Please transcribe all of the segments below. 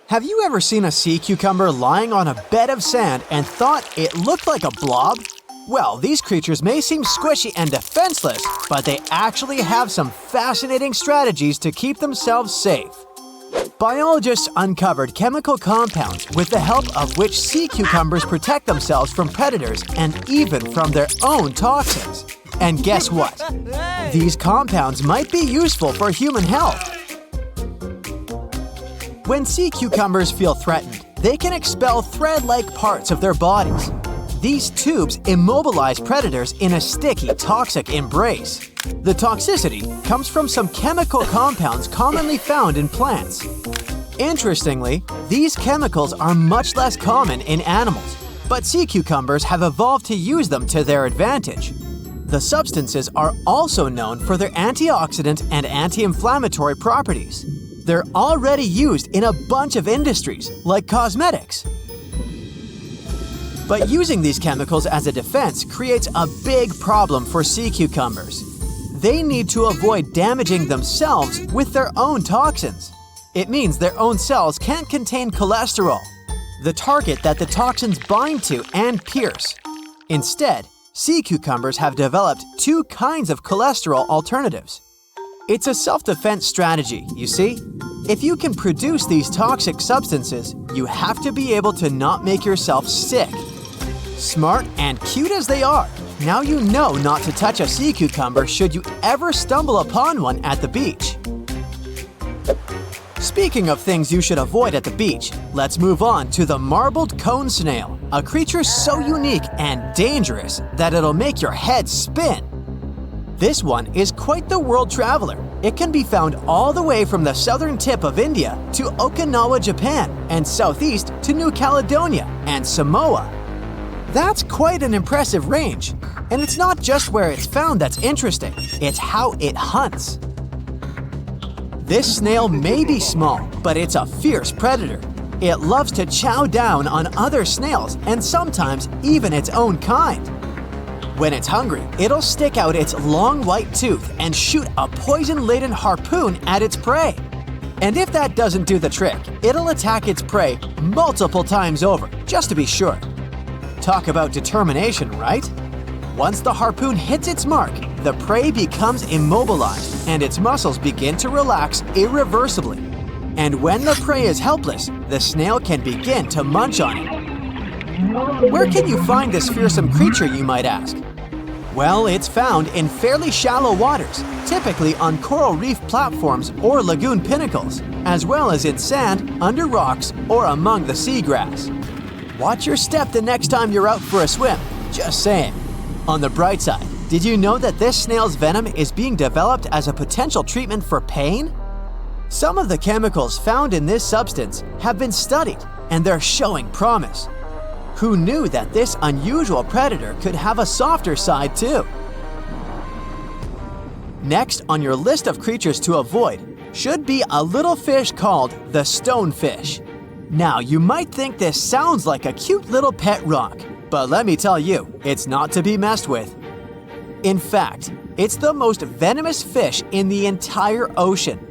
Have you ever seen a sea cucumber lying on a bed of sand and thought it looked like a blob? Well, these creatures may seem squishy and defenseless, but they actually have some fascinating strategies to keep themselves safe. Biologists uncovered chemical compounds with the help of which sea cucumbers protect themselves from predators and even from their own toxins. And guess what? These compounds might be useful for human health. When sea cucumbers feel threatened, they can expel thread-like parts of their bodies. These tubes immobilize predators in a sticky, toxic embrace. The toxicity comes from some chemical compounds commonly found in plants. Interestingly, these chemicals are much less common in animals, but sea cucumbers have evolved to use them to their advantage. The substances are also known for their antioxidant and anti-inflammatory properties. They're already used in a bunch of industries, like cosmetics. But using these chemicals as a defense creates a big problem for sea cucumbers. They need to avoid damaging themselves with their own toxins. It means their own cells can't contain cholesterol, the target that the toxins bind to and pierce. Instead, sea cucumbers have developed two kinds of cholesterol alternatives. It's a self-defense strategy, you see? If you can produce these toxic substances, you have to be able to not make yourself sick. Smart and cute as they are, now you know not to touch a sea cucumber should you ever stumble upon one at the beach. Speaking of things you should avoid at the beach, let's move on to the marbled cone snail, a creature so unique and dangerous that it'll make your head spin. This one is quite the world traveler. It can be found all the way from the southern tip of India to Okinawa, Japan, and southeast to New Caledonia and Samoa. That's quite an impressive range. And it's not just where it's found that's interesting, it's how it hunts. This snail may be small, but it's a fierce predator. It loves to chow down on other snails and sometimes even its own kind. When it's hungry, it'll stick out its long white tooth and shoot a poison-laden harpoon at its prey. And if that doesn't do the trick, it'll attack its prey multiple times over, just to be sure. Talk about determination, right? Once the harpoon hits its mark, the prey becomes immobilized and its muscles begin to relax irreversibly. And when the prey is helpless, the snail can begin to munch on it. Where can you find this fearsome creature, you might ask? Well, it's found in fairly shallow waters, typically on coral reef platforms or lagoon pinnacles, as well as in sand, under rocks, or among the seagrass. Watch your step the next time you're out for a swim, just saying. On the bright side, did you know that this snail's venom is being developed as a potential treatment for pain? Some of the chemicals found in this substance have been studied, and they're showing promise. Who knew that this unusual predator could have a softer side too? Next on your list of creatures to avoid should be a little fish called the stonefish. Now, you might think this sounds like a cute little pet rock, but let me tell you, it's not to be messed with. In fact, it's the most venomous fish in the entire ocean.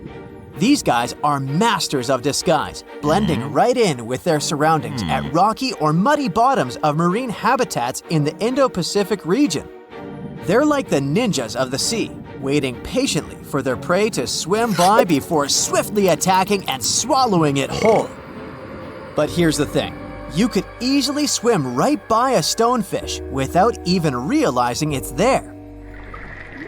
These guys are masters of disguise, blending right in with their surroundings at rocky or muddy bottoms of marine habitats in the Indo-Pacific region. They're like the ninjas of the sea, waiting patiently for their prey to swim by before swiftly attacking and swallowing it whole. But here's the thing, you could easily swim right by a stonefish without even realizing it's there.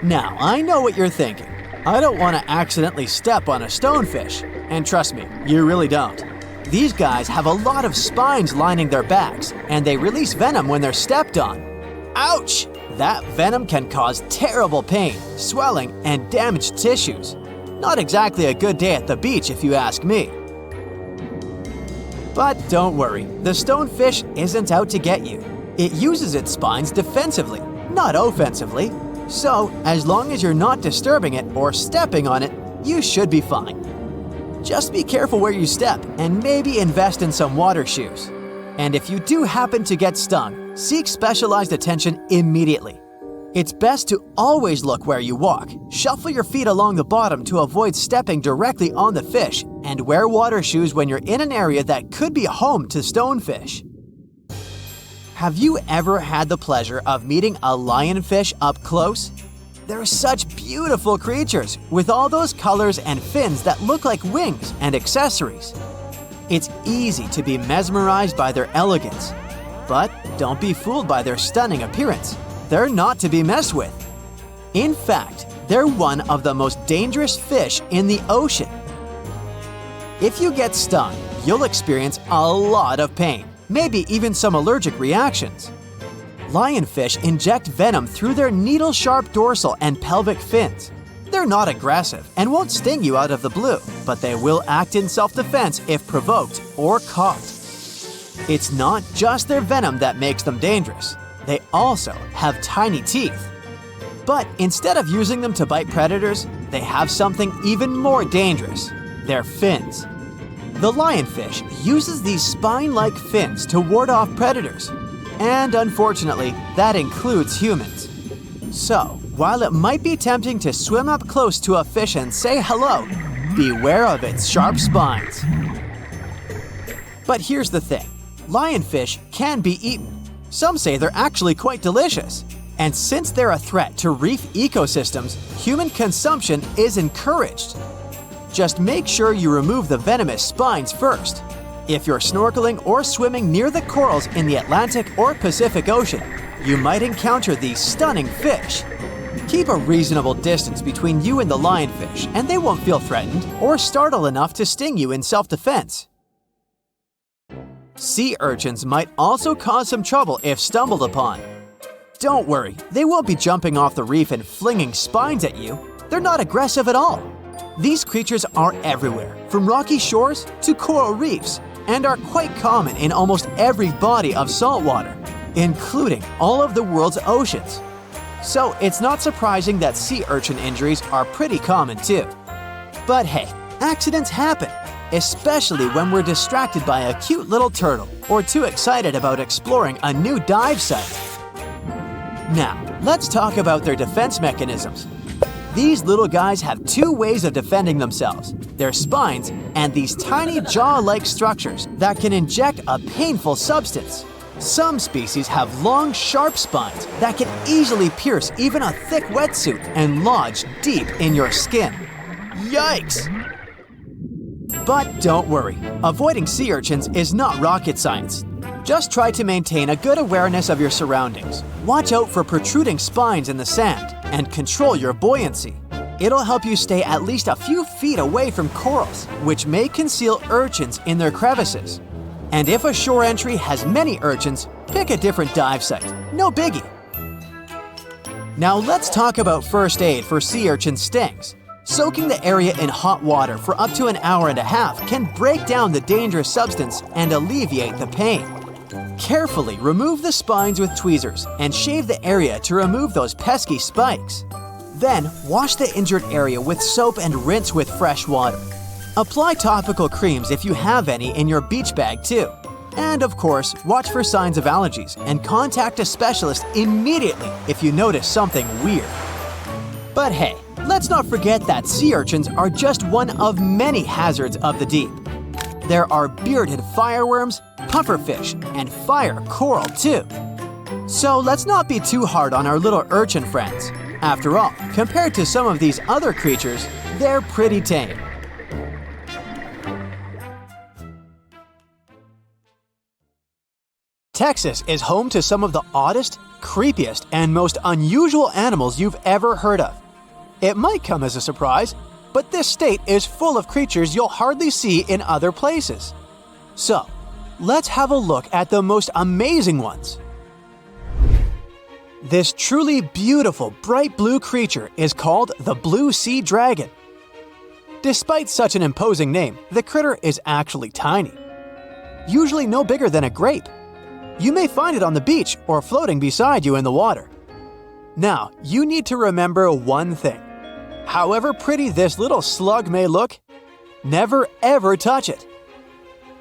Now, I know what you're thinking. I don't want to accidentally step on a stonefish, and trust me, you really don't. These guys have a lot of spines lining their backs, and they release venom when they're stepped on. Ouch! That venom can cause terrible pain, swelling, and damaged tissues. Not exactly a good day at the beach if you ask me. But don't worry, the stonefish isn't out to get you. It uses its spines defensively, not offensively. So, as long as you're not disturbing it or stepping on it, you should be fine. Just be careful where you step and maybe invest in some water shoes. And if you do happen to get stung, seek specialized attention immediately. It's best to always look where you walk, shuffle your feet along the bottom to avoid stepping directly on the fish, and wear water shoes when you're in an area that could be home to stonefish. Have you ever had the pleasure of meeting a lionfish up close? They're such beautiful creatures with all those colors and fins that look like wings and accessories. It's easy to be mesmerized by their elegance, but don't be fooled by their stunning appearance. They're not to be messed with. In fact, they're one of the most dangerous fish in the ocean. If you get stung, you'll experience a lot of pain, maybe even some allergic reactions. Lionfish inject venom through their needle-sharp dorsal and pelvic fins. They're not aggressive and won't sting you out of the blue, but they will act in self-defense if provoked or caught. It's not just their venom that makes them dangerous. They also have tiny teeth. But instead of using them to bite predators, they have something even more dangerous: their fins. The lionfish uses these spine-like fins to ward off predators. And unfortunately, that includes humans. So, while it might be tempting to swim up close to a fish and say hello, beware of its sharp spines. But here's the thing: lionfish can be eaten. Some say they're actually quite delicious. And since they're a threat to reef ecosystems, human consumption is encouraged. Just make sure you remove the venomous spines first. If you're snorkeling or swimming near the corals in the Atlantic or Pacific Ocean, you might encounter these stunning fish. Keep a reasonable distance between you and the lionfish, and they won't feel threatened or startled enough to sting you in self-defense. Sea urchins might also cause some trouble if stumbled upon. Don't worry, they won't be jumping off the reef and flinging spines at you. They're not aggressive at all. These creatures are everywhere, from rocky shores to coral reefs, and are quite common in almost every body of salt water, including all of the world's oceans. So it's not surprising that sea urchin injuries are pretty common too. But hey, accidents happen, especially when we're distracted by a cute little turtle or too excited about exploring a new dive site. Now, let's talk about their defense mechanisms. These little guys have two ways of defending themselves: their spines and these tiny jaw-like structures that can inject a painful substance. Some species have long, sharp spines that can easily pierce even a thick wetsuit and lodge deep in your skin. Yikes! But don't worry, avoiding sea urchins is not rocket science. Just try to maintain a good awareness of your surroundings. Watch out for protruding spines in the sand and control your buoyancy. It'll help you stay at least a few feet away from corals, which may conceal urchins in their crevices. And if a shore entry has many urchins, pick a different dive site. No biggie. Now let's talk about first aid for sea urchin stings. Soaking the area in hot water for up to an hour and a half can break down the dangerous substance and alleviate the pain. Carefully remove the spines with tweezers and shave the area to remove those pesky spikes. Then wash the injured area with soap and rinse with fresh water. Apply topical creams if you have any in your beach bag too. And of course, watch for signs of allergies and contact a specialist immediately if you notice something weird. But hey, let's not forget that sea urchins are just one of many hazards of the deep. There are bearded fireworms, pufferfish, and fire coral too. So let's not be too hard on our little urchin friends. After all, compared to some of these other creatures, they're pretty tame. Texas is home to some of the oddest, creepiest, and most unusual animals you've ever heard of. It might come as a surprise, but this state is full of creatures you'll hardly see in other places. So, let's have a look at the most amazing ones. This truly beautiful bright blue creature is called the blue sea dragon. Despite such an imposing name, the critter is actually tiny, usually no bigger than a grape. You may find it on the beach or floating beside you in the water. Now, you need to remember one thing. However pretty this little slug may look, never ever touch it.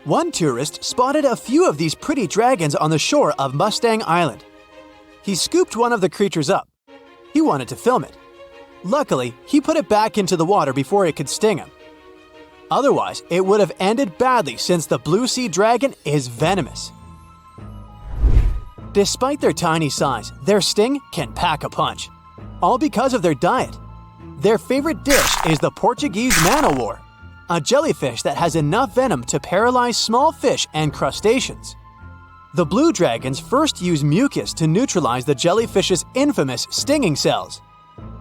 One tourist spotted a few of these pretty dragons on the shore of Mustang Island. He scooped one of the creatures up. He wanted to film it. Luckily, he put it back into the water before it could sting him. Otherwise, it would have ended badly since the blue sea dragon is venomous. Despite their tiny size, their sting can pack a punch, all because of their diet. Their favorite dish is the Portuguese man-o-war, a jellyfish that has enough venom to paralyze small fish and crustaceans. The blue dragons first use mucus to neutralize the jellyfish's infamous stinging cells.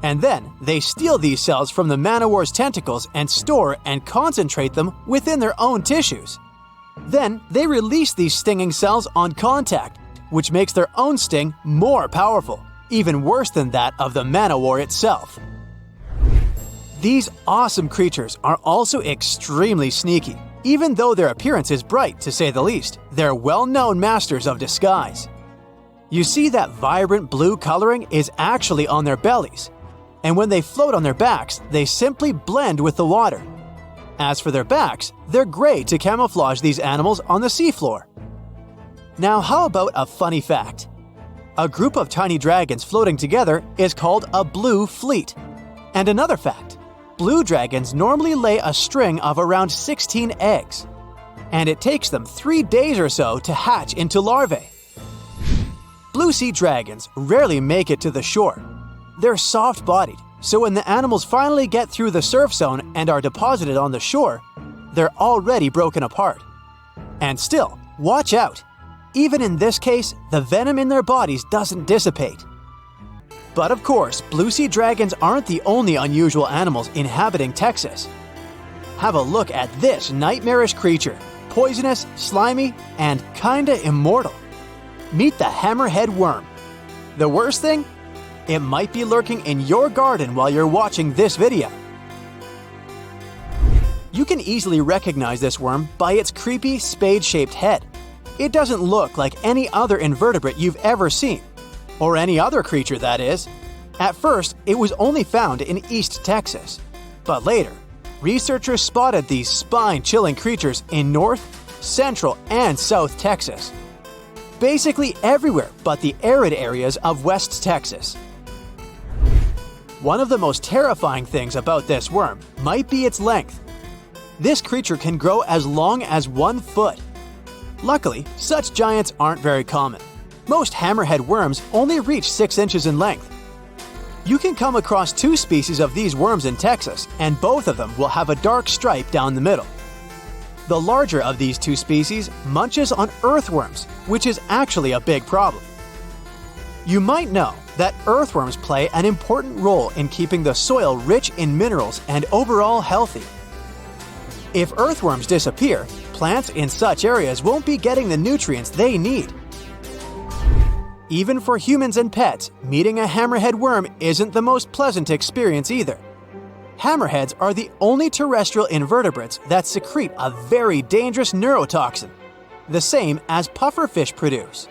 And then they steal these cells from the man-o-war's tentacles and store and concentrate them within their own tissues. Then they release these stinging cells on contact, which makes their own sting more powerful, even worse than that of the man-o-war itself. These awesome creatures are also extremely sneaky. Even though their appearance is bright, to say the least, they're well-known masters of disguise. You see that vibrant blue coloring is actually on their bellies, and when they float on their backs, they simply blend with the water. As for their backs, they're gray to camouflage these animals on the seafloor. Now, how about a funny fact? A group of tiny dragons floating together is called a blue fleet. And another fact, blue dragons normally lay a string of around 16 eggs, and it takes them 3 days or so to hatch into larvae. Blue sea dragons rarely make it to the shore. They're soft-bodied, so when the animals finally get through the surf zone and are deposited on the shore, they're already broken apart. And still, watch out! Even in this case, the venom in their bodies doesn't dissipate. But of course, blue sea dragons aren't the only unusual animals inhabiting Texas. Have a look at this nightmarish creature, poisonous, slimy, and kinda immortal. Meet the hammerhead worm. The worst thing? It might be lurking in your garden while you're watching this video. You can easily recognize this worm by its creepy, spade-shaped head. It doesn't look like any other invertebrate you've ever seen. Or any other creature, that is. At first, it was only found in East Texas. But later, researchers spotted these spine-chilling creatures in North, Central, and South Texas. Basically everywhere but the arid areas of West Texas. One of the most terrifying things about this worm might be its length. This creature can grow as long as 1 foot. Luckily, such giants aren't very common. Most hammerhead worms only reach 6 inches in length. You can come across 2 species of these worms in Texas, and both of them will have a dark stripe down the middle. The larger of these 2 species munches on earthworms, which is actually a big problem. You might know that earthworms play an important role in keeping the soil rich in minerals and overall healthy. If earthworms disappear, plants in such areas won't be getting the nutrients they need. Even for humans and pets, meeting a hammerhead worm isn't the most pleasant experience either. Hammerheads are the only terrestrial invertebrates that secrete a very dangerous neurotoxin, the same as pufferfish produce.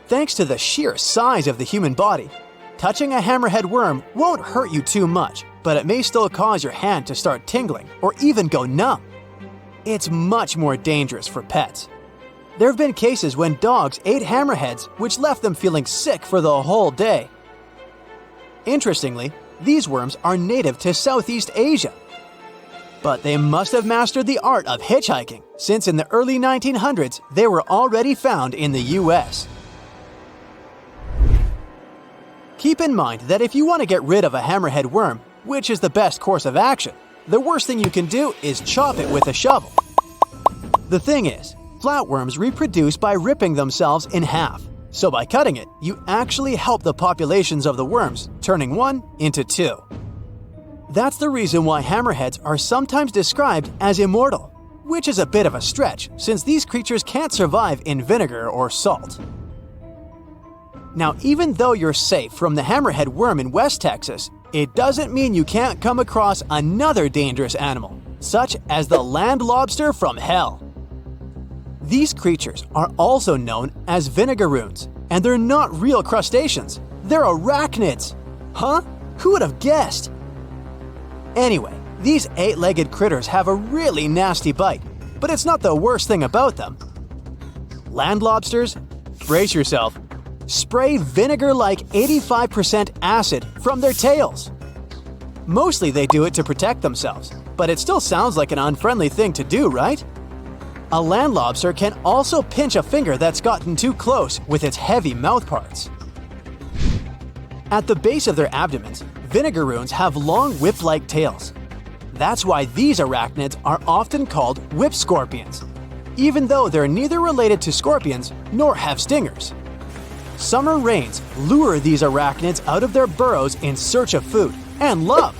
Thanks to the sheer size of the human body, touching a hammerhead worm won't hurt you too much, but it may still cause your hand to start tingling or even go numb. It's much more dangerous for pets. There have been cases when dogs ate hammerheads, which left them feeling sick for the whole day. Interestingly, these worms are native to Southeast Asia. But they must have mastered the art of hitchhiking, since in the early 1900s they were already found in the US. Keep in mind that if you want to get rid of a hammerhead worm, which is the best course of action, the worst thing you can do is chop it with a shovel. The thing is, flatworms reproduce by ripping themselves in half, so by cutting it, you actually help the populations of the worms, turning one into 2. That's the reason why hammerheads are sometimes described as immortal, which is a bit of a stretch since these creatures can't survive in vinegar or salt. Now, even though you're safe from the hammerhead worm in West Texas, it doesn't mean you can't come across another dangerous animal, such as the land lobster from hell. These creatures are also known as vinegaroons, and they're not real crustaceans, they're arachnids. Huh? Who would have guessed? Anyway, these 8-legged critters have a really nasty bite, but it's not the worst thing about them. Land lobsters, brace yourself, spray vinegar-like 85% acid from their tails. Mostly they do it to protect themselves, but it still sounds like an unfriendly thing to do, right? A land lobster can also pinch a finger that's gotten too close with its heavy mouth parts. At the base of their abdomens, vinegaroons have long whip-like tails. That's why these arachnids are often called whip scorpions, even though they're neither related to scorpions nor have stingers. Summer rains lure these arachnids out of their burrows in search of food and love.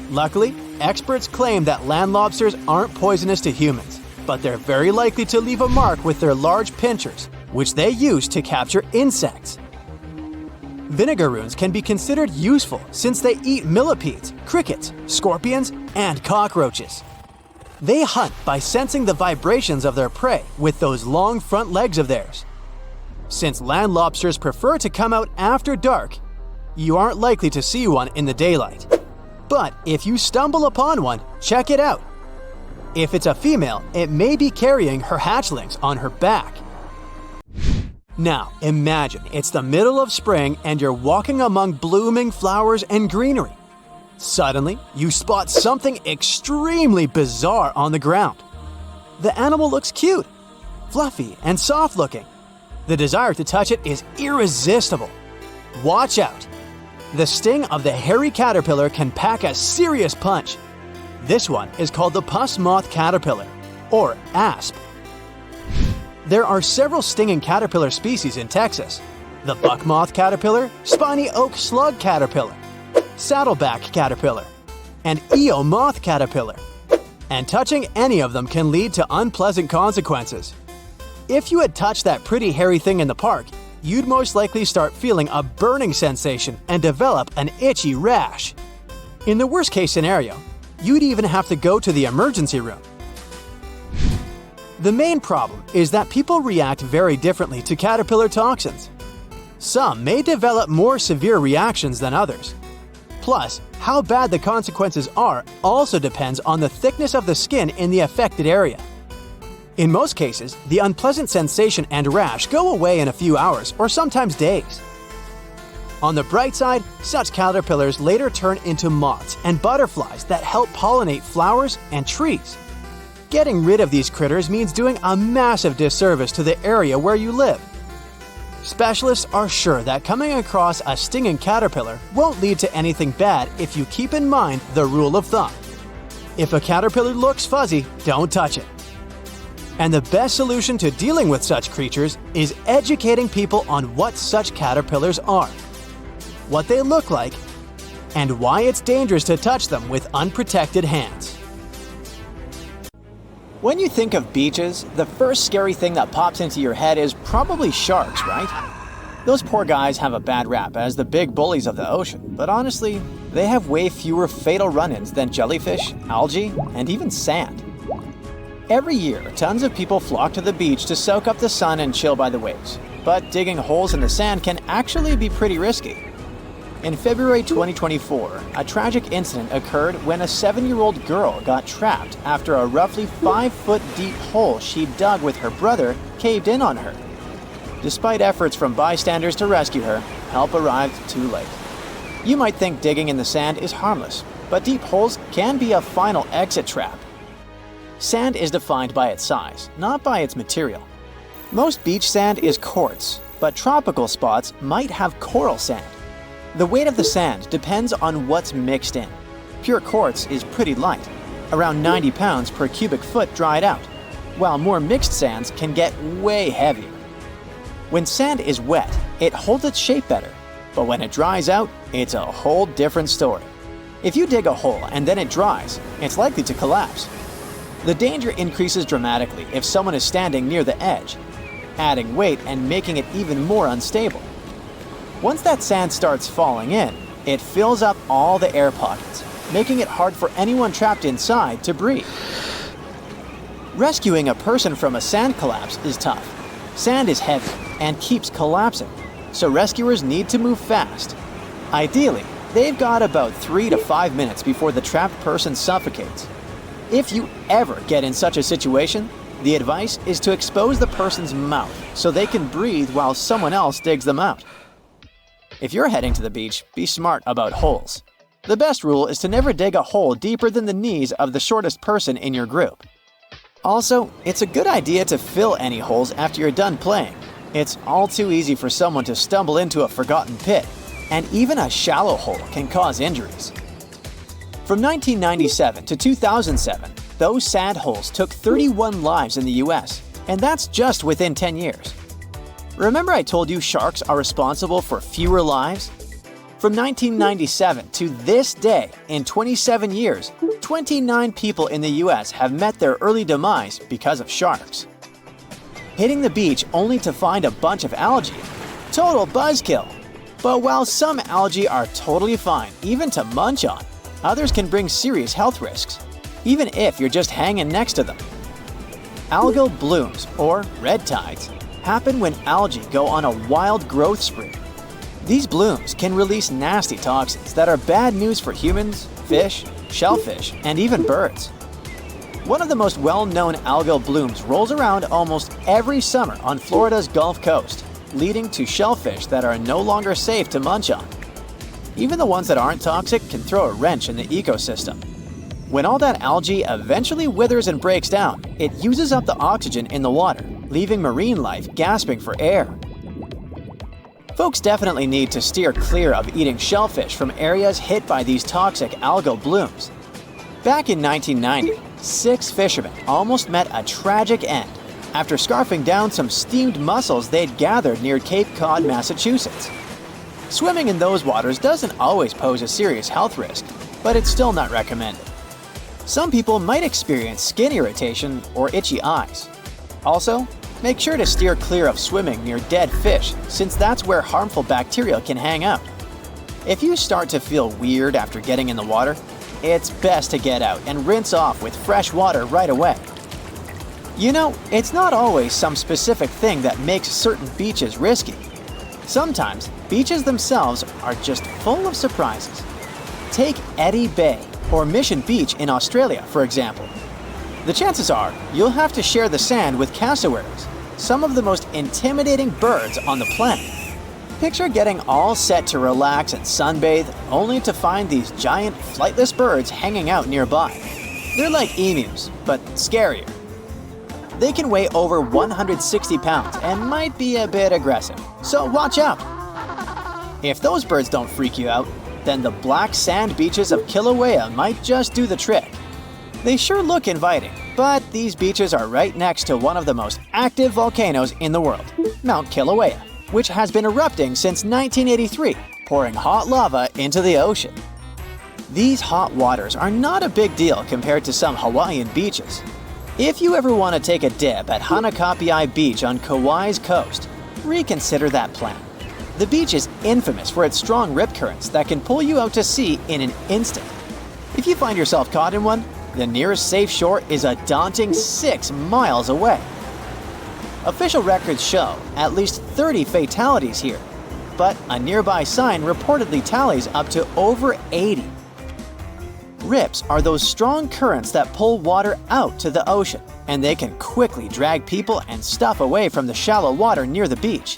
Luckily, experts claim that land lobsters aren't poisonous to humans, but they're very likely to leave a mark with their large pinchers, which they use to capture insects. Vinegaroons can be considered useful since they eat millipedes, crickets, scorpions, and cockroaches. They hunt by sensing the vibrations of their prey with those long front legs of theirs. Since land lobsters prefer to come out after dark, you aren't likely to see one in the daylight. But if you stumble upon one, check it out. If it's a female, it may be carrying her hatchlings on her back. Now, imagine it's the middle of spring and you're walking among blooming flowers and greenery. Suddenly, you spot something extremely bizarre on the ground. The animal looks cute, fluffy, and soft-looking. The desire to touch it is irresistible. Watch out! The sting of the hairy caterpillar can pack a serious punch. This one is called the pus moth caterpillar, or asp. There are several stinging caterpillar species in Texas: the buck moth caterpillar, spiny oak slug caterpillar, saddleback caterpillar, and eo moth caterpillar. And touching any of them can lead to unpleasant consequences. If you had touched that pretty hairy thing in the park, you'd most likely start feeling a burning sensation and develop an itchy rash. In the worst-case scenario, you'd even have to go to the emergency room. The main problem is that people react very differently to caterpillar toxins. Some may develop more severe reactions than others. Plus, how bad the consequences are also depends on the thickness of the skin in the affected area. In most cases, the unpleasant sensation and rash go away in a few hours or sometimes days. On the bright side, such caterpillars later turn into moths and butterflies that help pollinate flowers and trees. Getting rid of these critters means doing a massive disservice to the area where you live. Specialists are sure that coming across a stinging caterpillar won't lead to anything bad if you keep in mind the rule of thumb. If a caterpillar looks fuzzy, don't touch it. And the best solution to dealing with such creatures is educating people on what such caterpillars are, what they look like, and why it's dangerous to touch them with unprotected hands. When you think of beaches, the first scary thing that pops into your head is probably sharks, right? Those poor guys have a bad rap as the big bullies of the ocean, but honestly, they have way fewer fatal run-ins than jellyfish, algae, and even sand. Every year, tons of people flock to the beach to soak up the sun and chill by the waves. But digging holes in the sand can actually be pretty risky. In February 2024, a tragic incident occurred when a 7-year-old girl got trapped after a roughly 5-foot deep hole she dug with her brother caved in on her. Despite efforts from bystanders to rescue her, help arrived too late. You might think digging in the sand is harmless, but deep holes can be a final exit trap. Sand is defined by its size, not by its material. Most beach sand is quartz, but tropical spots might have coral sand. The weight of the sand depends on what's mixed in. Pure quartz is pretty light, around 90 pounds per cubic foot dried out, while more mixed sands can get way heavier. When sand is wet, it holds its shape better, but when it dries out, it's a whole different story. If you dig a hole and then it dries, it's likely to collapse. The danger increases dramatically if someone is standing near the edge, adding weight and making it even more unstable. Once that sand starts falling in, it fills up all the air pockets, making it hard for anyone trapped inside to breathe. Rescuing a person from a sand collapse is tough. Sand is heavy and keeps collapsing, so rescuers need to move fast. Ideally, they've got about 3 to 5 minutes before the trapped person suffocates. If you ever get in such a situation, the advice is to expose the person's mouth so they can breathe while someone else digs them out. If you're heading to the beach, be smart about holes. The best rule is to never dig a hole deeper than the knees of the shortest person in your group. Also, it's a good idea to fill any holes after you're done playing. It's all too easy for someone to stumble into a forgotten pit, and even a shallow hole can cause injuries. From 1997 to 2007, those sand holes took 31 lives in the US, and that's just within 10 years. Remember I told you sharks are responsible for fewer lives? From 1997 to this day, in 27 years, 29 people in the US have met their early demise because of sharks. Hitting the beach only to find a bunch of algae? Total buzzkill! But while some algae are totally fine, even to munch on, others can bring serious health risks, even if you're just hanging next to them. Algal blooms, or red tides, happen when algae go on a wild growth spree. These blooms can release nasty toxins that are bad news for humans, fish, shellfish, and even birds. One of the most well-known algal blooms rolls around almost every summer on Florida's Gulf Coast, leading to shellfish that are no longer safe to munch on. Even the ones that aren't toxic can throw a wrench in the ecosystem. When all that algae eventually withers and breaks down, it uses up the oxygen in the water, leaving marine life gasping for air. Folks definitely need to steer clear of eating shellfish from areas hit by these toxic algal blooms. Back in 1990, 6 fishermen almost met a tragic end after scarfing down some steamed mussels they'd gathered near Cape Cod, Massachusetts. Swimming in those waters doesn't always pose a serious health risk, but it's still not recommended. Some people might experience skin irritation or itchy eyes. Also, make sure to steer clear of swimming near dead fish, since that's where harmful bacteria can hang out. If you start to feel weird after getting in the water, it's best to get out and rinse off with fresh water right away. You know, it's not always some specific thing that makes certain beaches risky. Sometimes, beaches themselves are just full of surprises. Take Eddy Bay or Mission Beach in Australia, for example. The chances are you'll have to share the sand with cassowaries, some of the most intimidating birds on the planet. Picture getting all set to relax and sunbathe, only to find these giant flightless birds hanging out nearby. They're like emus, but scarier. They can weigh over 160 pounds and might be a bit aggressive, so watch out. If those birds don't freak you out, then the black sand beaches of Kilauea might just do the trick. They sure look inviting, but these beaches are right next to one of the most active volcanoes in the world, Mount Kilauea, which has been erupting since 1983, pouring hot lava into the ocean. These hot waters are not a big deal compared to some Hawaiian beaches. If you ever want to take a dip at Hanakapiai Beach on Kauai's coast, reconsider that plan. The beach is infamous for its strong rip currents that can pull you out to sea in an instant. If you find yourself caught in one, the nearest safe shore is a daunting 6 miles away. Official records show at least 30 fatalities here, but a nearby sign reportedly tallies up to over 80. Rips are those strong currents that pull water out to the ocean, and they can quickly drag people and stuff away from the shallow water near the beach.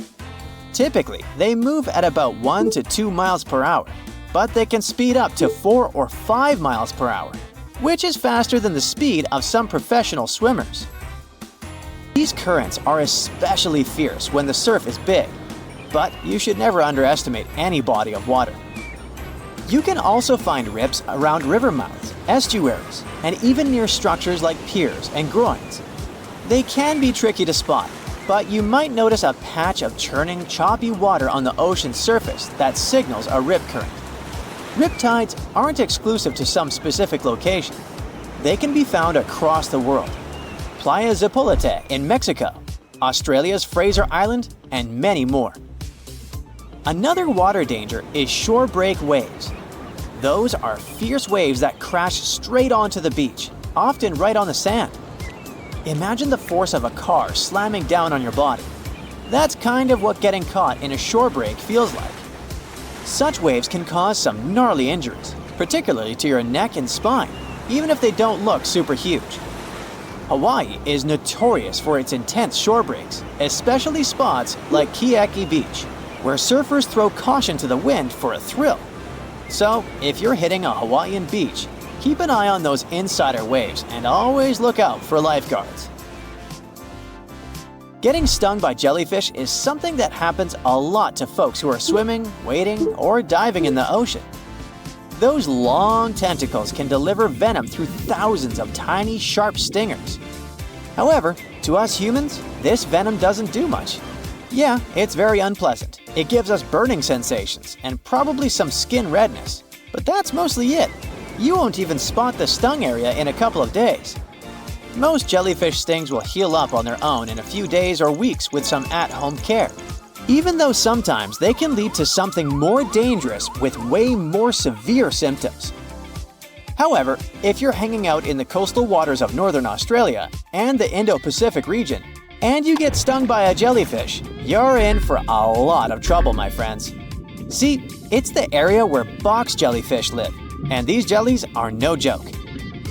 Typically, they move at about 1 to 2 miles per hour, but they can speed up to 4 or 5 miles per hour, which is faster than the speed of some professional swimmers. These currents are especially fierce when the surf is big, but you should never underestimate any body of water. You can also find rips around river mouths, estuaries, and even near structures like piers and groins. They can be tricky to spot, but you might notice a patch of churning, choppy water on the ocean's surface that signals a rip current. Riptides aren't exclusive to some specific location. They can be found across the world. Playa Zipolite in Mexico, Australia's Fraser Island, and many more. Another water danger is shore break waves. Those are fierce waves that crash straight onto the beach, often right on the sand. Imagine the force of a car slamming down on your body. That's kind of what getting caught in a shore break feels like. Such waves can cause some gnarly injuries, particularly to your neck and spine, even if they don't look super huge. Hawaii is notorious for its intense shore breaks, especially spots like Keiki Beach, where surfers throw caution to the wind for a thrill. So, if you're hitting a Hawaiian beach, keep an eye on those insider waves and always look out for lifeguards. Getting stung by jellyfish is something that happens a lot to folks who are swimming, wading, or diving in the ocean. Those long tentacles can deliver venom through thousands of tiny, sharp stingers. However, to us humans, this venom doesn't do much. Yeah, it's very unpleasant. It gives us burning sensations and probably some skin redness. But that's mostly it. You won't even spot the stung area in a couple of days. Most jellyfish stings will heal up on their own in a few days or weeks with some at-home care. Even though sometimes they can lead to something more dangerous with way more severe symptoms. However, if you're hanging out in the coastal waters of northern Australia and the Indo-Pacific region, and you get stung by a jellyfish, you're in for a lot of trouble, my friends. See, it's the area where box jellyfish live, and these jellies are no joke.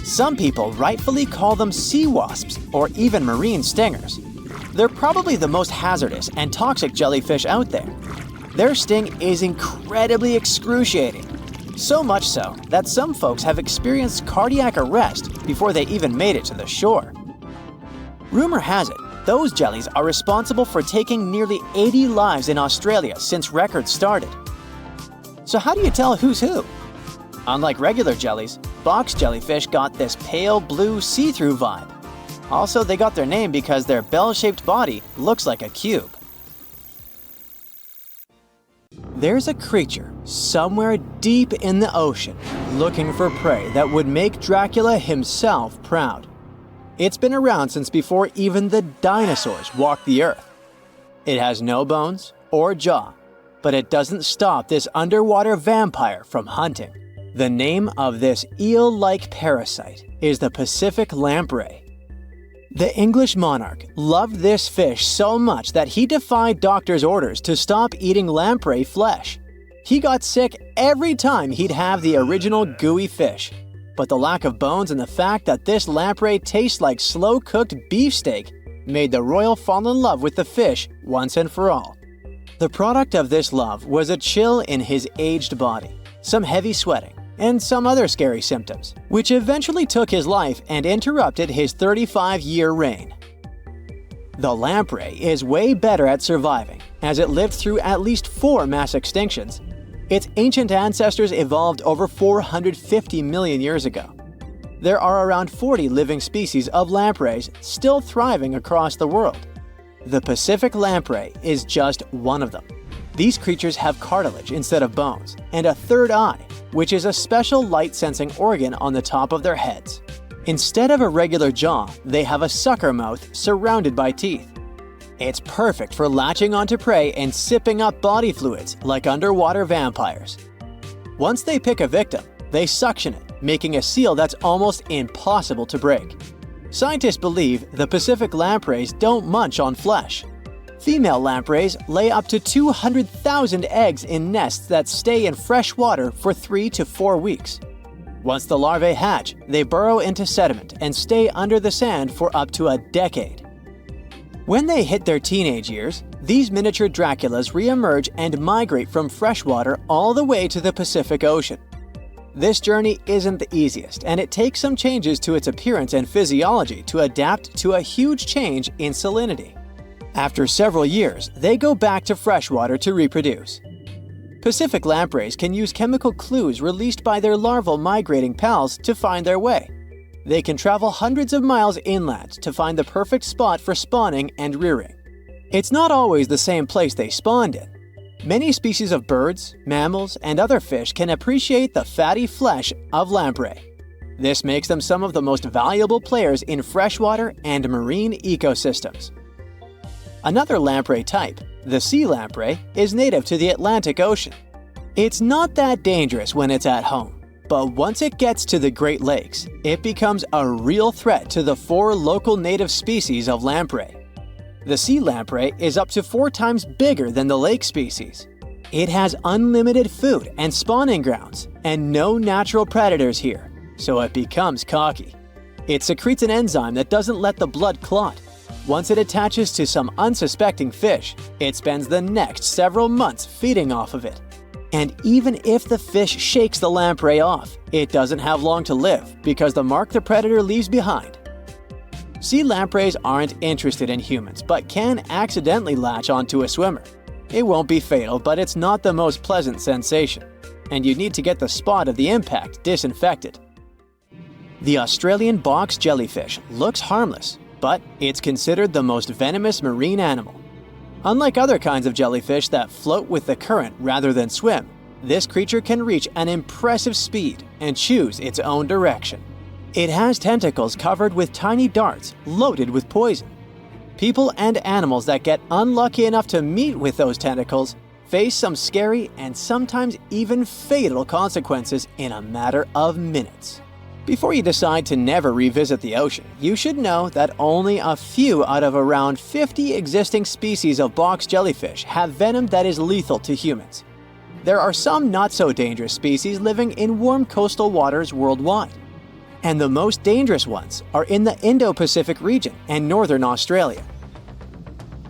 Some people rightfully call them sea wasps or even marine stingers. They're probably the most hazardous and toxic jellyfish out there. Their sting is incredibly excruciating, so much so that some folks have experienced cardiac arrest before they even made it to the shore. Rumor has it, those jellies are responsible for taking nearly 80 lives in Australia since records started. So how do you tell who's who? Unlike regular jellies, box jellyfish got this pale blue see-through vibe. Also, they got their name because their bell-shaped body looks like a cube. There's a creature somewhere deep in the ocean looking for prey that would make Dracula himself proud. It's been around since before even the dinosaurs walked the earth. It has no bones or jaw, but it doesn't stop this underwater vampire from hunting. The name of this eel-like parasite is the Pacific lamprey. The English monarch loved this fish so much that he defied doctors' orders to stop eating lamprey flesh. He got sick every time he'd have the original gooey fish. But the lack of bones and the fact that this lamprey tastes like slow-cooked beefsteak made the royal fall in love with the fish once and for all. The product of this love was a chill in his aged body, some heavy sweating, and some other scary symptoms, which eventually took his life and interrupted his 35-year reign. The lamprey is way better at surviving, as it lived through at least 4 mass extinctions. Its ancient ancestors evolved over 450 million years ago. There are around 40 living species of lampreys still thriving across the world. The Pacific lamprey is just one of them. These creatures have cartilage instead of bones, and a third eye, which is a special light-sensing organ on the top of their heads. Instead of a regular jaw, they have a sucker mouth surrounded by teeth. It's perfect for latching onto prey and sipping up body fluids like underwater vampires. Once they pick a victim, they suction it, making a seal that's almost impossible to break. Scientists believe the Pacific lampreys don't munch on flesh. Female lampreys lay up to 200,000 eggs in nests that stay in fresh water for 3 to 4 weeks. Once the larvae hatch, they burrow into sediment and stay under the sand for up to a decade. When they hit their teenage years, these miniature Draculas re-emerge and migrate from freshwater all the way to the Pacific Ocean. This journey isn't the easiest, and it takes some changes to its appearance and physiology to adapt to a huge change in salinity. After several years, they go back to freshwater to reproduce. Pacific lampreys can use chemical clues released by their larval migrating pals to find their way. They can travel hundreds of miles inland to find the perfect spot for spawning and rearing. It's not always the same place they spawned in. Many species of birds, mammals, and other fish can appreciate the fatty flesh of lamprey. This makes them some of the most valuable players in freshwater and marine ecosystems. Another lamprey type, the sea lamprey, is native to the Atlantic Ocean. It's not that dangerous when it's at home, but once it gets to the Great Lakes, it becomes a real threat to the 4 local native species of lamprey. The sea lamprey is up to 4 times bigger than the lake species. It has unlimited food and spawning grounds, and no natural predators here, so it becomes cocky. It secretes an enzyme that doesn't let the blood clot. Once it attaches to some unsuspecting fish, it spends the next several months feeding off of it. And even if the fish shakes the lamprey off, it doesn't have long to live because the mark the predator leaves behind. Sea lampreys aren't interested in humans, but can accidentally latch onto a swimmer. It won't be fatal, but it's not the most pleasant sensation, and you need to get the spot of the impact disinfected. The Australian box jellyfish looks harmless, but it's considered the most venomous marine animal. Unlike other kinds of jellyfish that float with the current rather than swim, this creature can reach an impressive speed and choose its own direction. It has tentacles covered with tiny darts loaded with poison. People and animals that get unlucky enough to meet with those tentacles face some scary and sometimes even fatal consequences in a matter of minutes. Before you decide to never revisit the ocean, you should know that only a few out of around 50 existing species of box jellyfish have venom that is lethal to humans. There are some not-so-dangerous species living in warm coastal waters worldwide. And the most dangerous ones are in the Indo-Pacific region and northern Australia.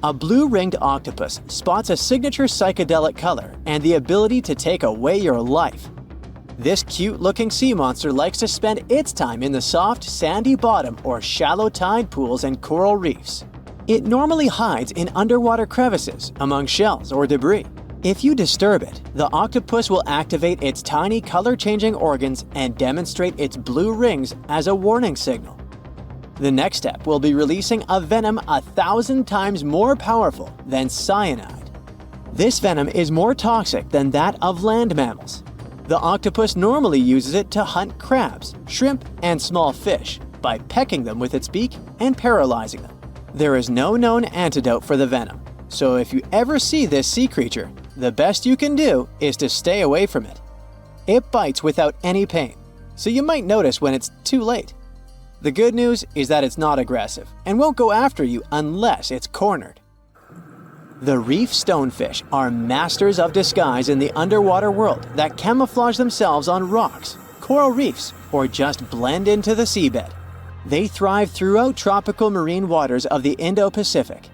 A blue-ringed octopus spots a signature psychedelic color and the ability to take away your life. This cute-looking sea monster likes to spend its time in the soft, sandy bottom or shallow tide pools and coral reefs. It normally hides in underwater crevices, among shells or debris. If you disturb it, the octopus will activate its tiny color-changing organs and demonstrate its blue rings as a warning signal. The next step will be releasing a venom 1,000 times more powerful than cyanide. This venom is more toxic than that of land mammals. The octopus normally uses it to hunt crabs, shrimp, and small fish by pecking them with its beak and paralyzing them. There is no known antidote for the venom, so if you ever see this sea creature, the best you can do is to stay away from it. It bites without any pain, so you might notice when it's too late. The good news is that it's not aggressive and won't go after you unless it's cornered. The reef stonefish are masters of disguise in the underwater world that camouflage themselves on rocks, coral reefs, or just blend into the seabed. They thrive throughout tropical marine waters of the Indo-Pacific.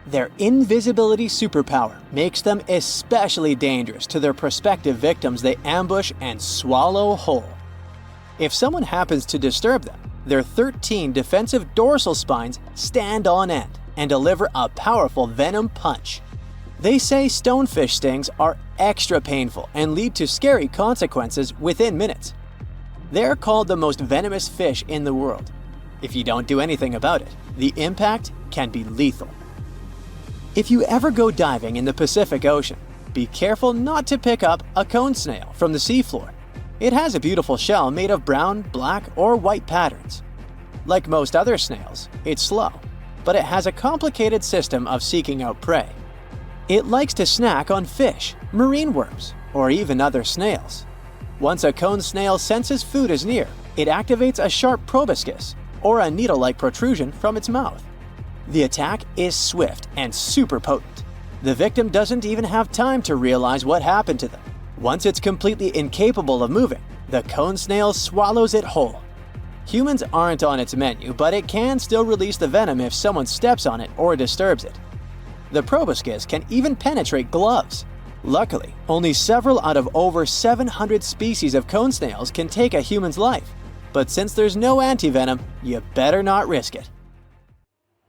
Their invisibility superpower makes them especially dangerous to their prospective victims they ambush and swallow whole. If someone happens to disturb them, their 13 defensive dorsal spines stand on end and deliver a powerful venom punch. They say stonefish stings are extra painful and lead to scary consequences within minutes. They're called the most venomous fish in the world. If you don't do anything about it, the impact can be lethal. If you ever go diving in the Pacific Ocean, be careful not to pick up a cone snail from the seafloor. It has a beautiful shell made of brown, black, or white patterns. Like most other snails, it's slow, but it has a complicated system of seeking out prey. It likes to snack on fish, marine worms, or even other snails. Once a cone snail senses food is near, it activates a sharp proboscis, or a needle-like protrusion from its mouth. The attack is swift and super potent. The victim doesn't even have time to realize what happened to them. Once it's completely incapable of moving, the cone snail swallows it whole. Humans aren't on its menu, but it can still release the venom if someone steps on it or disturbs it. The proboscis can even penetrate gloves. Luckily, only several out of over 700 species of cone snails can take a human's life. But since there's no antivenom, you better not risk it.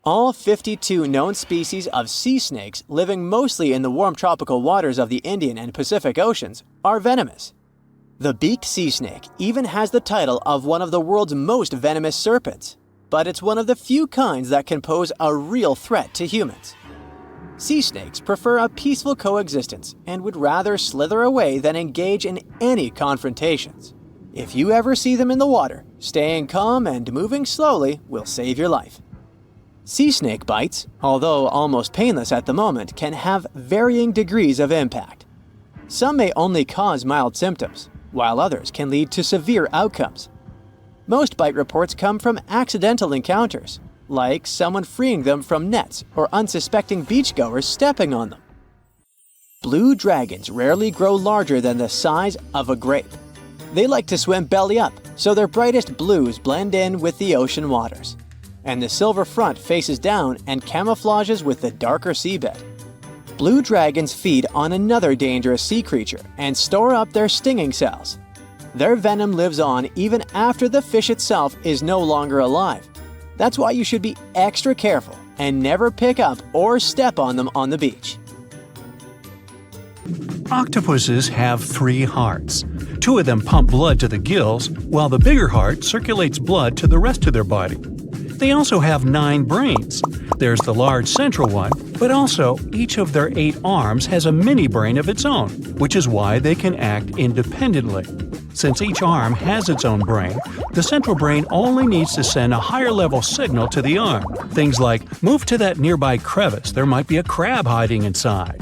All 52 known species of sea snakes living mostly in the warm tropical waters of the Indian and Pacific Oceans are venomous. The beaked sea snake even has the title of one of the world's most venomous serpents, but it's one of the few kinds that can pose a real threat to humans. Sea snakes prefer a peaceful coexistence and would rather slither away than engage in any confrontations. If you ever see them in the water, staying calm and moving slowly will save your life. Sea snake bites, although almost painless at the moment, can have varying degrees of impact. Some may only cause mild symptoms, while others can lead to severe outcomes. Most bite reports come from accidental encounters, like someone freeing them from nets or unsuspecting beachgoers stepping on them. Blue dragons rarely grow larger than the size of a grape. They like to swim belly up, so their brightest blues blend in with the ocean waters. And the silver front faces down and camouflages with the darker seabed. blue dragons feed on another dangerous sea creature and store up their stinging cells. Their venom lives on even after the fish itself is no longer alive. That's why you should be extra careful and never pick up or step on them on the beach. Octopuses have 3 hearts. 2 of them pump blood to the gills, while the bigger heart circulates blood to the rest of their body. They also have 9 brains. There's the large central one, but also each of their 8 arms has a mini brain of its own, which is why they can act independently. Since each arm has its own brain, the central brain only needs to send a higher level signal to the arm. Things like, move to that nearby crevice, there might be a crab hiding inside.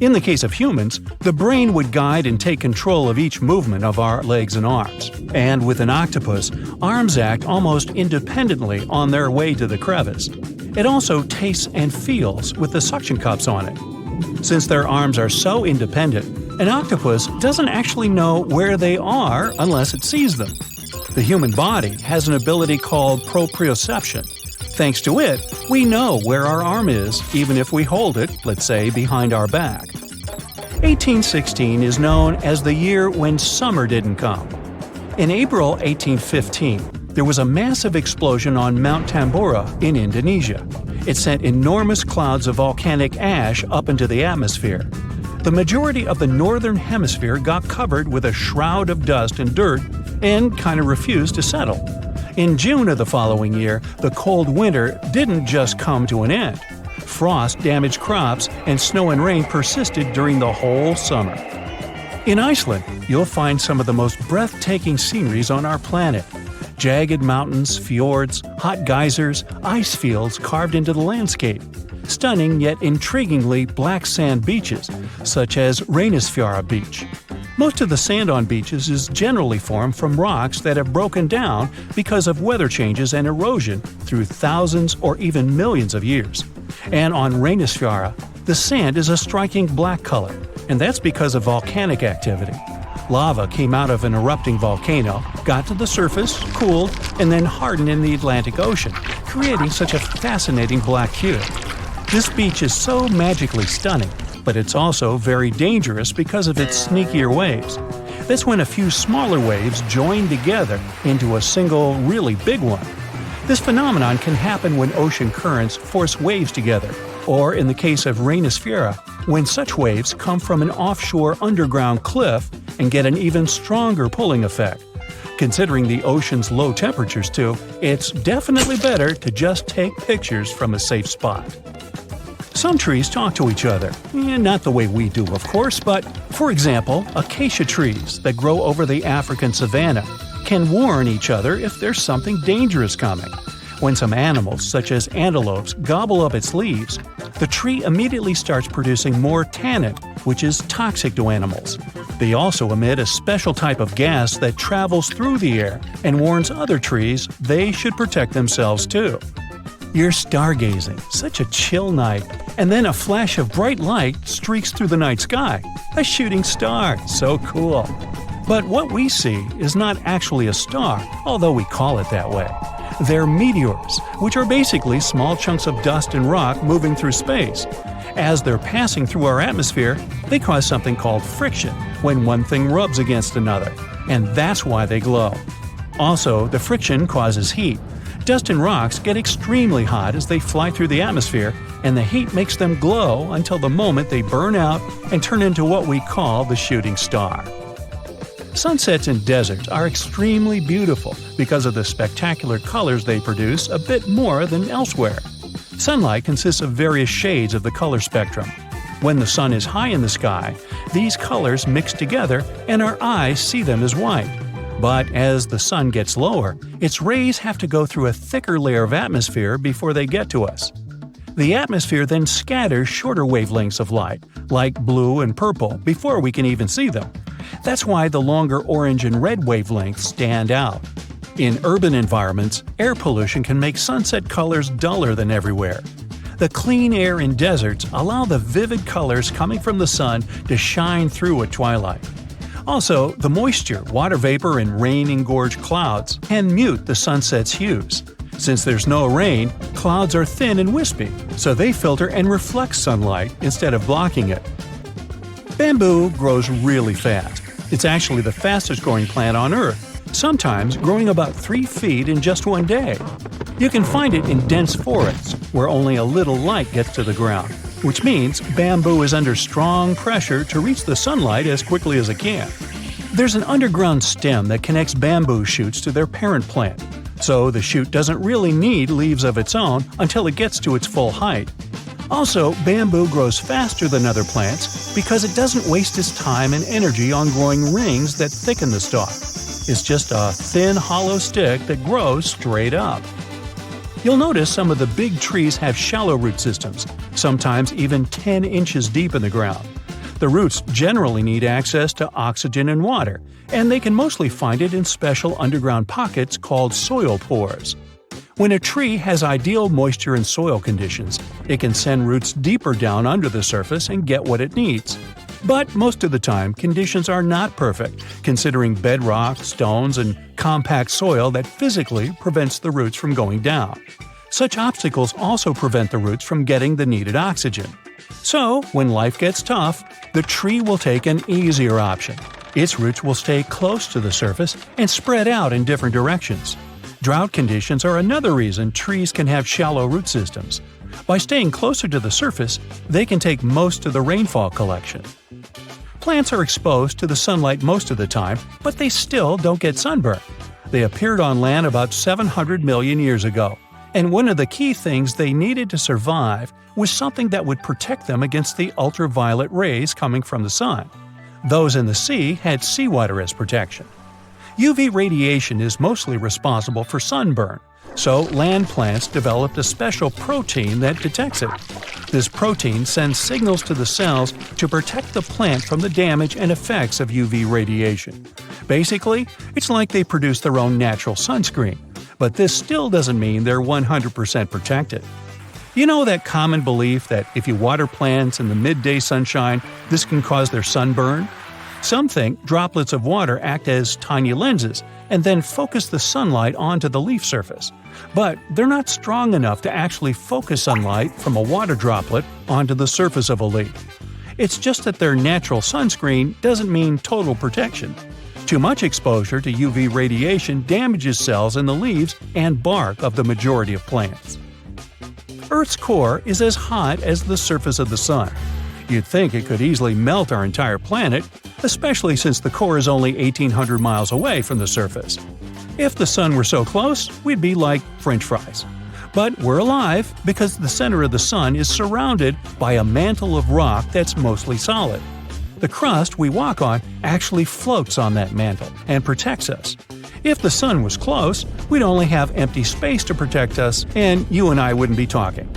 In the case of humans, the brain would guide and take control of each movement of our legs and arms. And with an octopus, arms act almost independently on their way to the crevice. It also tastes and feels with the suction cups on it. Since their arms are so independent, an octopus doesn't actually know where they are unless it sees them. The human body has an ability called proprioception. Thanks to it, we know where our arm is, even if we hold it, let's say, behind our back. 1816 is known as the year when summer didn't come. In April 1815, there was a massive explosion on Mount Tambora in Indonesia. It sent enormous clouds of volcanic ash up into the atmosphere. The majority of the northern hemisphere got covered with a shroud of dust and dirt and kind of refused to settle. In June of the following year, the cold winter didn't just come to an end. Frost damaged crops, and snow and rain persisted during the whole summer. In Iceland, you'll find some of the most breathtaking sceneries on our planet. Jagged mountains, fjords, hot geysers, ice fields carved into the landscape. Stunning yet intriguingly black sand beaches, such as Reynisfjara Beach. Most of the sand on beaches is generally formed from rocks that have broken down because of weather changes and erosion through thousands or even millions of years. And on Reynisfjara, the sand is a striking black color, and that's because of volcanic activity. Lava came out of an erupting volcano, got to the surface, cooled, and then hardened in the Atlantic Ocean, creating such a fascinating black hue. This beach is so magically stunning, but it's also very dangerous because of its sneakier waves. That's when a few smaller waves join together into a single, really big one. This phenomenon can happen when ocean currents force waves together, or in the case of Reynisfjara, when such waves come from an offshore underground cliff and get an even stronger pulling effect. Considering the ocean's low temperatures too, it's definitely better to just take pictures from a safe spot. Some trees talk to each other. Not the way we do, of course, but, for example, acacia trees that grow over the African savanna can warn each other if there's something dangerous coming. When some animals, such as antelopes, gobble up its leaves, the tree immediately starts producing more tannin, which is toxic to animals. They also emit a special type of gas that travels through the air and warns other trees they should protect themselves too. You're stargazing, such a chill night, and then a flash of bright light streaks through the night sky. A shooting star, so cool. But what we see is not actually a star, although we call it that way. They're meteors, which are basically small chunks of dust and rock moving through space. As they're passing through our atmosphere, they cause something called friction when one thing rubs against another, and that's why they glow. Also, the friction causes heat. Dust and rocks get extremely hot as they fly through the atmosphere, and the heat makes them glow until the moment they burn out and turn into what we call the shooting star. Sunsets in deserts are extremely beautiful because of the spectacular colors they produce a bit more than elsewhere. Sunlight consists of various shades of the color spectrum. When the sun is high in the sky, these colors mix together and our eyes see them as white. But as the sun gets lower, its rays have to go through a thicker layer of atmosphere before they get to us. The atmosphere then scatters shorter wavelengths of light, like blue and purple, before we can even see them. That's why the longer orange and red wavelengths stand out. In urban environments, air pollution can make sunset colors duller than everywhere. The clean air in deserts allow the vivid colors coming from the sun to shine through at twilight. Also, the moisture, water vapor, and rain-engorged clouds can mute the sunset's hues. Since there's no rain, clouds are thin and wispy, so they filter and reflect sunlight instead of blocking it. Bamboo grows really fast. It's actually the fastest growing plant on Earth, sometimes growing about 3 feet in just one day. You can find it in dense forests, where only a little light gets to the ground, which means bamboo is under strong pressure to reach the sunlight as quickly as it can. There's an underground stem that connects bamboo shoots to their parent plant, so the shoot doesn't really need leaves of its own until it gets to its full height. Also, bamboo grows faster than other plants because it doesn't waste its time and energy on growing rings that thicken the stalk. It's just a thin, hollow stick that grows straight up. You'll notice some of the big trees have shallow root systems, sometimes even 10 inches deep in the ground. The roots generally need access to oxygen and water, and they can mostly find it in special underground pockets called soil pores. When a tree has ideal moisture and soil conditions, it can send roots deeper down under the surface and get what it needs. But most of the time, conditions are not perfect, considering bedrock, stones, and compact soil that physically prevents the roots from going down. Such obstacles also prevent the roots from getting the needed oxygen. So, when life gets tough, the tree will take an easier option. Its roots will stay close to the surface and spread out in different directions. Drought conditions are another reason trees can have shallow root systems. By staying closer to the surface, they can take most of the rainfall collection. Plants are exposed to the sunlight most of the time, but they still don't get sunburn. They appeared on land about 700 million years ago, and one of the key things they needed to survive was something that would protect them against the ultraviolet rays coming from the sun. Those in the sea had seawater as protection. UV radiation is mostly responsible for sunburn, so land plants developed a special protein that detects it. This protein sends signals to the cells to protect the plant from the damage and effects of UV radiation. Basically, it's like they produce their own natural sunscreen, but this still doesn't mean they're 100% protected. You know that common belief that if you water plants in the midday sunshine, this can cause their sunburn? Some think droplets of water act as tiny lenses and then focus the sunlight onto the leaf surface. But they're not strong enough to actually focus sunlight from a water droplet onto the surface of a leaf. It's just that their natural sunscreen doesn't mean total protection. Too much exposure to UV radiation damages cells in the leaves and bark of the majority of plants. Earth's core is as hot as the surface of the sun. You'd think it could easily melt our entire planet, especially since the core is only 1,800 miles away from the surface. If the sun were so close, we'd be like French fries. But we're alive because the center of the sun is surrounded by a mantle of rock that's mostly solid. The crust we walk on actually floats on that mantle and protects us. If the sun was close, we'd only have empty space to protect us, and you and I wouldn't be talking.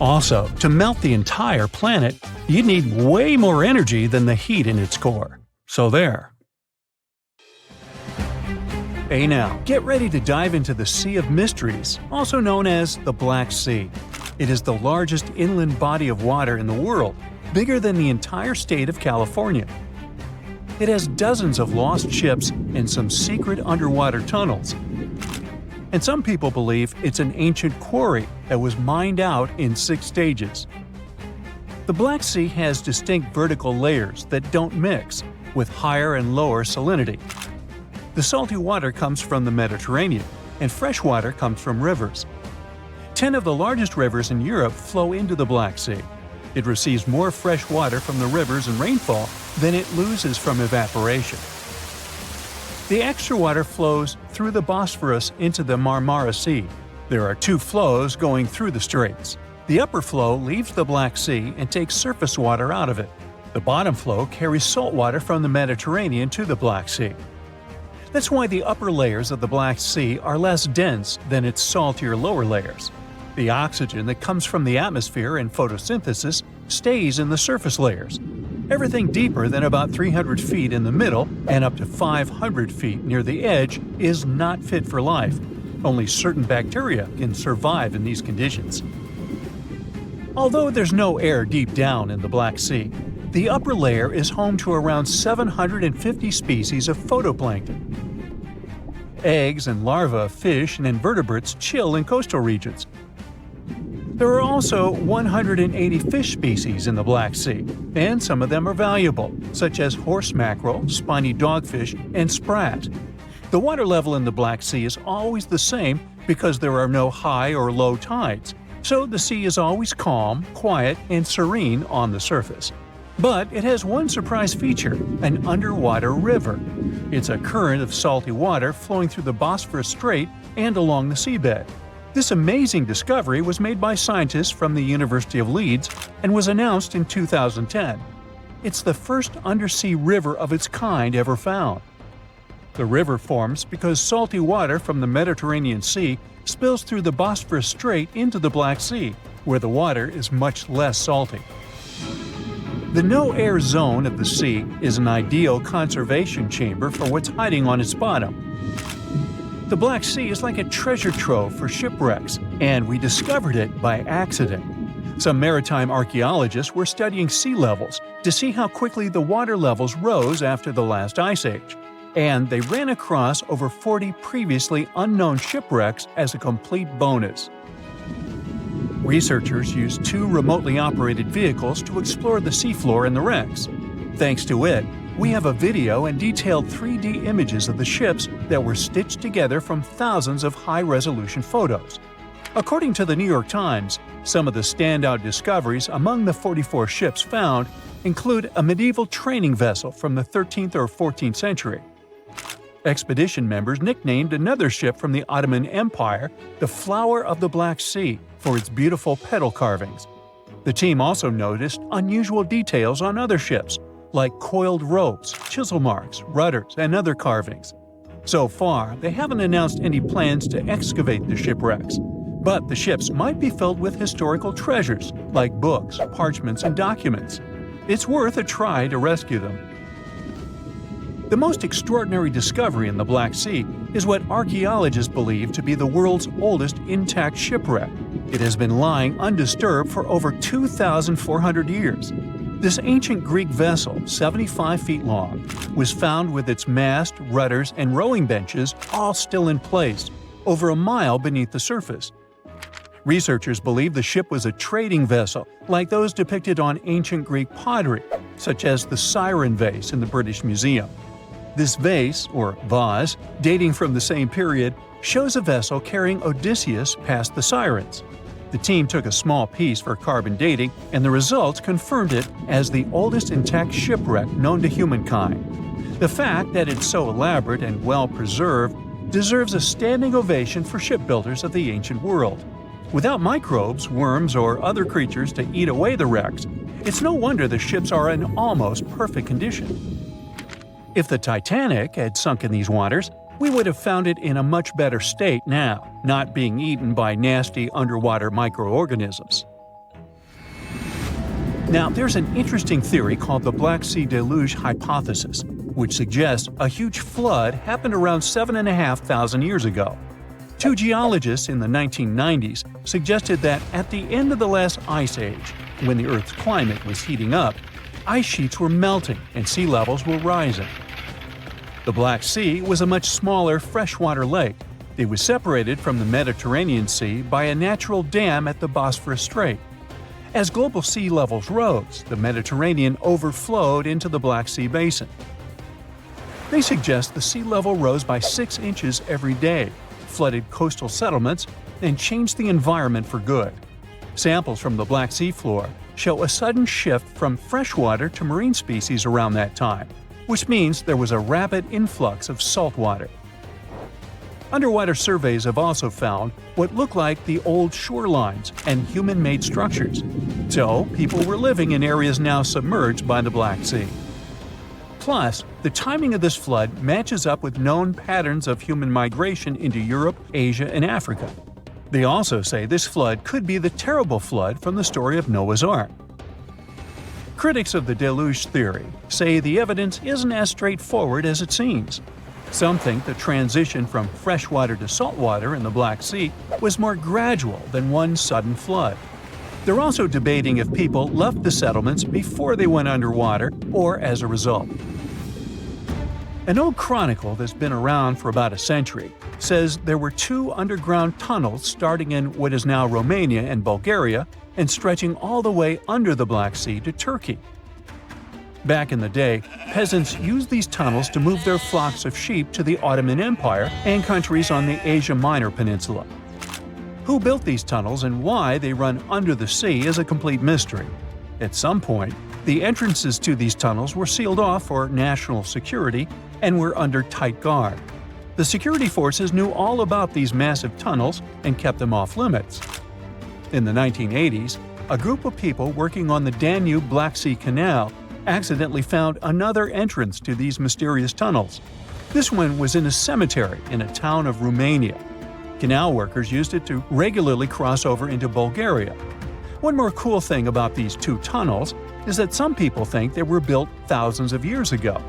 Also, to melt the entire planet, you'd need way more energy than the heat in its core. So there. Hey now, get ready to dive into the Sea of Mysteries, also known as the Black Sea. It is the largest inland body of water in the world, bigger than the entire state of California. It has dozens of lost ships and some secret underwater tunnels. And some people believe it's an ancient quarry that was mined out in 6 stages. The Black Sea has distinct vertical layers that don't mix, with higher and lower salinity. The salty water comes from the Mediterranean, and fresh water comes from rivers. 10 of the largest rivers in Europe flow into the Black Sea. It receives more fresh water from the rivers and rainfall than it loses from evaporation. The extra water flows through the Bosphorus into the Marmara Sea. There are 2 flows going through the straits. The upper flow leaves the Black Sea and takes surface water out of it. The bottom flow carries salt water from the Mediterranean to the Black Sea. That's why the upper layers of the Black Sea are less dense than its saltier lower layers. The oxygen that comes from the atmosphere and photosynthesis stays in the surface layers. Everything deeper than about 300 feet in the middle and up to 500 feet near the edge is not fit for life. Only certain bacteria can survive in these conditions. Although there's no air deep down in the Black Sea, the upper layer is home to around 750 species of photoplankton. Eggs and larvae of fish and invertebrates chill in coastal regions. There are also 180 fish species in the Black Sea, and some of them are valuable, such as horse mackerel, spiny dogfish, and sprat. The water level in the Black Sea is always the same because there are no high or low tides, so the sea is always calm, quiet, and serene on the surface. But it has one surprise feature: an underwater river. It's a current of salty water flowing through the Bosphorus Strait and along the seabed. This amazing discovery was made by scientists from the University of Leeds and was announced in 2010. It's the first undersea river of its kind ever found. The river forms because salty water from the Mediterranean Sea spills through the Bosphorus Strait into the Black Sea, where the water is much less salty. The no-air zone of the sea is an ideal conservation chamber for what's hiding on its bottom. The Black Sea is like a treasure trove for shipwrecks, and we discovered it by accident. Some maritime archaeologists were studying sea levels to see how quickly the water levels rose after the last ice age, and they ran across over 40 previously unknown shipwrecks as a complete bonus. Researchers used 2 remotely operated vehicles to explore the seafloor and the wrecks. Thanks to it, we have a video and detailed 3D images of the ships that were stitched together from thousands of high-resolution photos. According to the New York Times, some of the standout discoveries among the 44 ships found include a medieval training vessel from the 13th or 14th century. Expedition members nicknamed another ship from the Ottoman Empire the Flower of the Black Sea for its beautiful petal carvings. The team also noticed unusual details on other ships, like coiled ropes, chisel marks, rudders, and other carvings. So far, they haven't announced any plans to excavate the shipwrecks, but the ships might be filled with historical treasures like books, parchments, and documents. It's worth a try to rescue them. The most extraordinary discovery in the Black Sea is what archaeologists believe to be the world's oldest intact shipwreck. It has been lying undisturbed for over 2,400 years. This ancient Greek vessel, 75 feet long, was found with its mast, rudders, and rowing benches all still in place, over a mile beneath the surface. Researchers believe the ship was a trading vessel, like those depicted on ancient Greek pottery, such as the Siren vase in the British Museum. This vase, or vase, dating from the same period, shows a vessel carrying Odysseus past the Sirens. The team took a small piece for carbon dating, and the results confirmed it as the oldest intact shipwreck known to humankind. The fact that it's so elaborate and well-preserved deserves a standing ovation for shipbuilders of the ancient world. Without microbes, worms, or other creatures to eat away the wrecks, it's no wonder the ships are in almost perfect condition. If the Titanic had sunk in these waters, we would have found it in a much better state now, not being eaten by nasty underwater microorganisms. Now, there's an interesting theory called the Black Sea Deluge hypothesis, which suggests a huge flood happened around 7,500 years ago. 2 geologists in the 1990s suggested that at the end of the last ice age, when the Earth's climate was heating up, ice sheets were melting and sea levels were rising. The Black Sea was a much smaller freshwater lake. It was separated from the Mediterranean Sea by a natural dam at the Bosphorus Strait. As global sea levels rose, the Mediterranean overflowed into the Black Sea basin. They suggest the sea level rose by 6 inches every day, flooded coastal settlements, and changed the environment for good. Samples from the Black Sea floor show a sudden shift from freshwater to marine species around that time, which means there was a rapid influx of salt water. Underwater surveys have also found what look like the old shorelines and human-made structures. So, people were living in areas now submerged by the Black Sea. Plus, the timing of this flood matches up with known patterns of human migration into Europe, Asia, and Africa. They also say this flood could be the terrible flood from the story of Noah's Ark. Critics of the deluge theory say the evidence isn't as straightforward as it seems. Some think the transition from freshwater to saltwater in the Black Sea was more gradual than one sudden flood. They're also debating if people left the settlements before they went underwater or as a result. An old chronicle that's been around for about a century says there were 2 underground tunnels starting in what is now Romania and Bulgaria and stretching all the way under the Black Sea to Turkey. Back in the day, peasants used these tunnels to move their flocks of sheep to the Ottoman Empire and countries on the Asia Minor Peninsula. Who built these tunnels and why they run under the sea is a complete mystery. At some point, the entrances to these tunnels were sealed off for national security and were under tight guard. The security forces knew all about these massive tunnels and kept them off limits. In the 1980s, a group of people working on the Danube-Black Sea Canal accidentally found another entrance to these mysterious tunnels. This one was in a cemetery in a town of Romania. Canal workers used it to regularly cross over into Bulgaria. One more cool thing about these 2 tunnels is that some people think they were built thousands of years ago.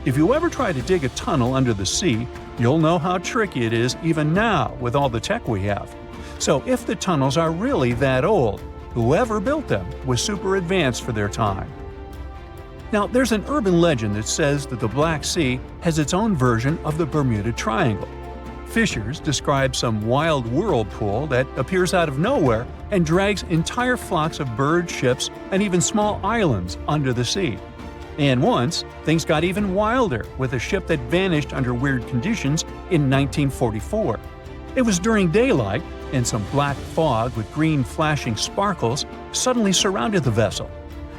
If you ever try to dig a tunnel under the sea, you'll know how tricky it is even now with all the tech we have. So if the tunnels are really that old, whoever built them was super advanced for their time. Now, there's an urban legend that says that the Black Sea has its own version of the Bermuda Triangle. Fishers describe some wild whirlpool that appears out of nowhere and drags entire flocks of birds, ships, and even small islands under the sea. And once, things got even wilder with a ship that vanished under weird conditions in 1944. It was during daylight, and some black fog with green flashing sparkles suddenly surrounded the vessel.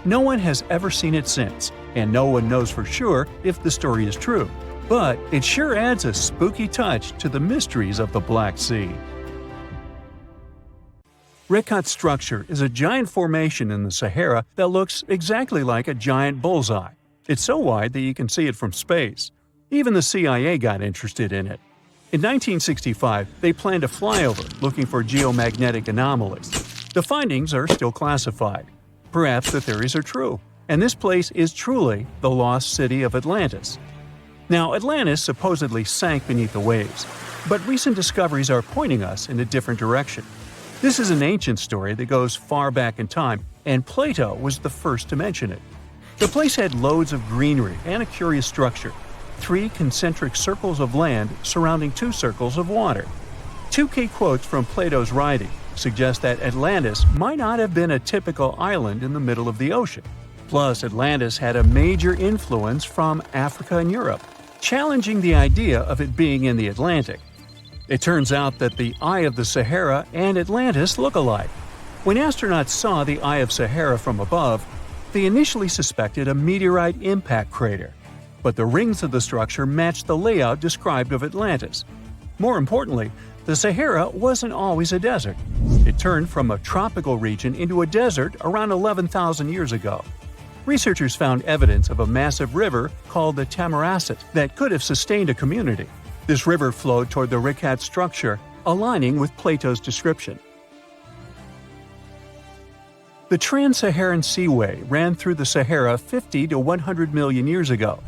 No one has ever seen it since, and no one knows for sure if the story is true. But it sure adds a spooky touch to the mysteries of the Black Sea. Rekhat structure is a giant formation in the Sahara that looks exactly like a giant bullseye. It's so wide that you can see it from space. Even the CIA got interested in it. In 1965, they planned a flyover looking for geomagnetic anomalies. The findings are still classified. Perhaps the theories are true, and this place is truly the lost city of Atlantis. Now, Atlantis supposedly sank beneath the waves, but recent discoveries are pointing us in a different direction. This is an ancient story that goes far back in time, and Plato was the first to mention it. The place had loads of greenery and a curious structure, 3 concentric circles of land surrounding 2 circles of water. 2 key quotes from Plato's writing suggest that Atlantis might not have been a typical island in the middle of the ocean. Plus, Atlantis had a major influence from Africa and Europe, challenging the idea of it being in the Atlantic. It turns out that the Eye of the Sahara and Atlantis look alike. When astronauts saw the Eye of Sahara from above, they initially suspected a meteorite impact crater, but the rings of the structure matched the layout described of Atlantis. More importantly, the Sahara wasn't always a desert. It turned from a tropical region into a desert around 11,000 years ago. Researchers found evidence of a massive river called the Tamaracet that could have sustained a community. This river flowed toward the Rekhat structure, aligning with Plato's description. The Trans-Saharan Seaway ran through the Sahara 50 to 100 million years ago.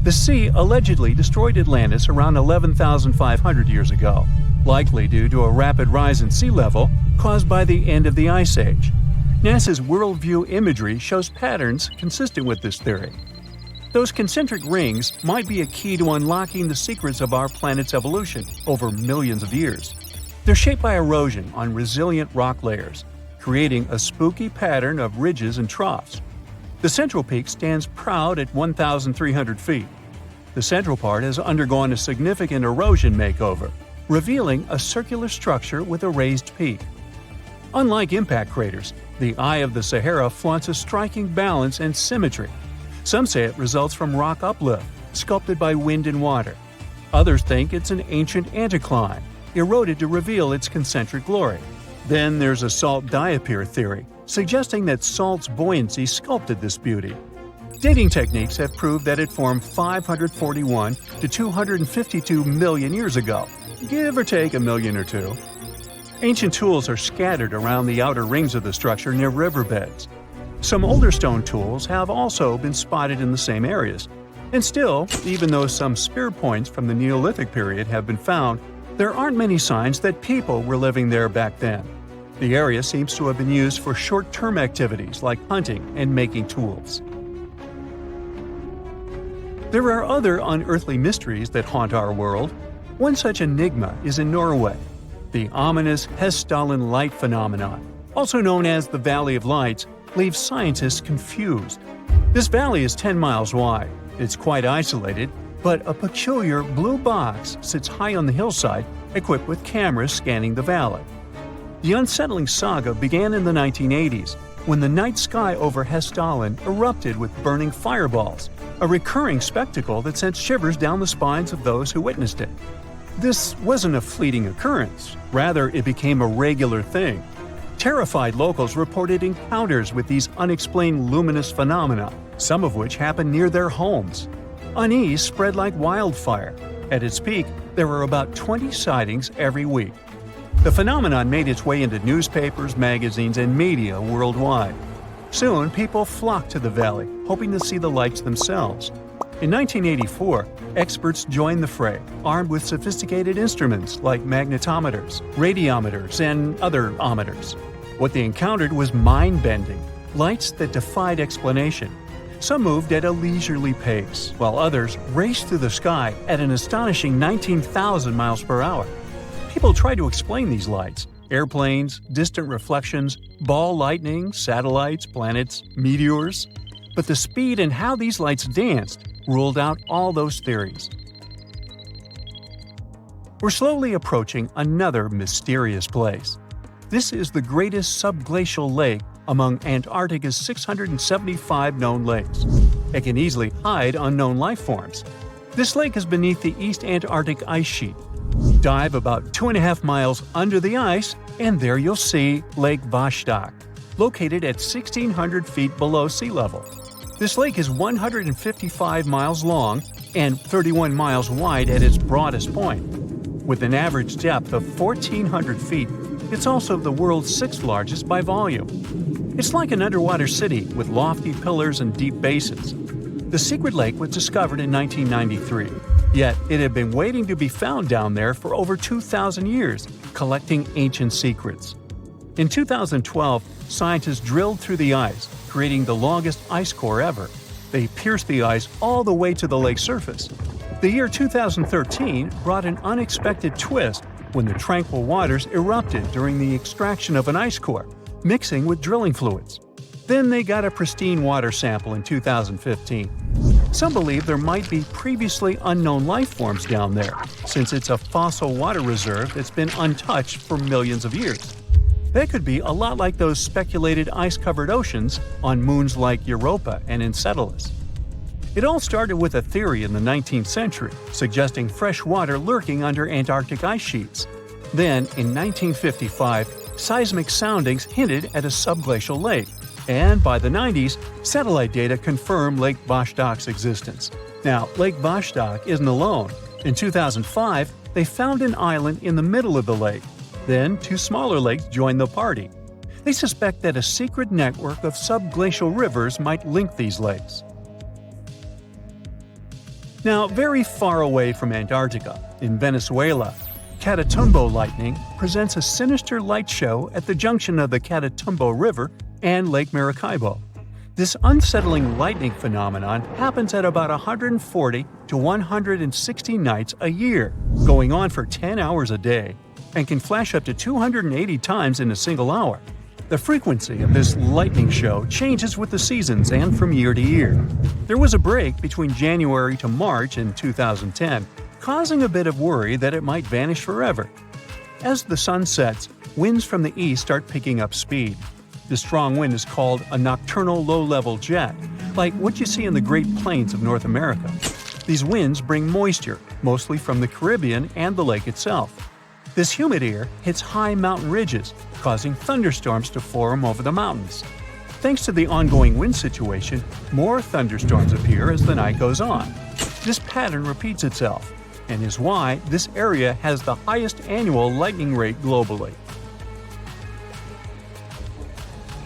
The sea allegedly destroyed Atlantis around 11,500 years ago, likely due to a rapid rise in sea level caused by the end of the Ice Age. NASA's worldview imagery shows patterns consistent with this theory. Those concentric rings might be a key to unlocking the secrets of our planet's evolution over millions of years. They're shaped by erosion on resilient rock layers, creating a spooky pattern of ridges and troughs. The central peak stands proud at 1,300 feet. The central part has undergone a significant erosion makeover, revealing a circular structure with a raised peak. Unlike impact craters, the Eye of the Sahara flaunts a striking balance and symmetry. Some say it results from rock uplift, sculpted by wind and water. Others think it's an ancient anticline, eroded to reveal its concentric glory. Then there's a salt diapir theory, suggesting that salt's buoyancy sculpted this beauty. Dating techniques have proved that it formed 541 to 252 million years ago, give or take a million or two. Ancient tools are scattered around the outer rings of the structure near riverbeds. Some older stone tools have also been spotted in the same areas. And still, even though some spear points from the Neolithic period have been found, there aren't many signs that people were living there back then. The area seems to have been used for short-term activities like hunting and making tools. There are other unearthly mysteries that haunt our world. One such enigma is in Norway, the ominous Hessdalen light phenomenon, also known as the Valley of Lights, leaves scientists confused. This valley is 10 miles wide. It's quite isolated, but a peculiar blue box sits high on the hillside, equipped with cameras scanning the valley. The unsettling saga began in the 1980s, when the night sky over Hessdalen erupted with burning fireballs, a recurring spectacle that sent shivers down the spines of those who witnessed it. This wasn't a fleeting occurrence, rather it became a regular thing. Terrified locals reported encounters with these unexplained luminous phenomena, some of which happened near their homes. Unease spread like wildfire. At its peak, there were about 20 sightings every week. The phenomenon made its way into newspapers, magazines, and media worldwide. Soon, people flocked to the valley, hoping to see the lights themselves. In 1984, experts joined the fray, armed with sophisticated instruments like magnetometers, radiometers, and other ometers. What they encountered was mind-bending, lights that defied explanation. Some moved at a leisurely pace, while others raced through the sky at an astonishing 19,000 miles per hour. People tried to explain these lights: airplanes, distant reflections, ball lightning, satellites, planets, meteors. But the speed and how these lights danced ruled out all those theories. We're slowly approaching another mysterious place. This is the greatest subglacial lake among Antarctica's 675 known lakes. It can easily hide unknown life forms. This lake is beneath the East Antarctic ice sheet. Dive about 2.5 miles under the ice, and there you'll see Lake Vostok, located at 1,600 feet below sea level. This lake is 155 miles long and 31 miles wide at its broadest point. With an average depth of 1,400 feet, it's also the world's 6th largest by volume. It's like an underwater city with lofty pillars and deep basins. The secret lake was discovered in 1993, yet it had been waiting to be found down there for over 2,000 years, collecting ancient secrets. In 2012, scientists drilled through the ice, creating the longest ice core ever. They pierced the ice all the way to the lake's surface. The year 2013 brought an unexpected twist when the tranquil waters erupted during the extraction of an ice core, mixing with drilling fluids. Then they got a pristine water sample in 2015. Some believe there might be previously unknown life forms down there, since it's a fossil water reserve that's been untouched for millions of years. That could be a lot like those speculated ice-covered oceans on moons like Europa and Enceladus. It all started with a theory in the 19th century, suggesting fresh water lurking under Antarctic ice sheets. Then, in 1955, seismic soundings hinted at a subglacial lake, and by the 90s, satellite data confirmed Lake Vostok's existence. Now, Lake Vostok isn't alone. In 2005, they found an island in the middle of the lake. Then, 2 smaller lakes joined the party. They suspect that a secret network of subglacial rivers might link these lakes. Now, very far away from Antarctica, in Venezuela, Catatumbo lightning presents a sinister light show at the junction of the Catatumbo River and Lake Maracaibo. This unsettling lightning phenomenon happens at about 140 to 160 nights a year, going on for 10 hours a day, and can flash up to 280 times in a single hour. The frequency of this lightning show changes with the seasons and from year to year. There was a break between January to March in 2010, causing a bit of worry that it might vanish forever. As the sun sets, winds from the east start picking up speed. The strong wind is called a nocturnal low-level jet, like what you see in the Great Plains of North America. These winds bring moisture, mostly from the Caribbean and the lake itself. This humid air hits high mountain ridges, causing thunderstorms to form over the mountains. Thanks to the ongoing wind situation, more thunderstorms appear as the night goes on. This pattern repeats itself, and is why this area has the highest annual lightning rate globally.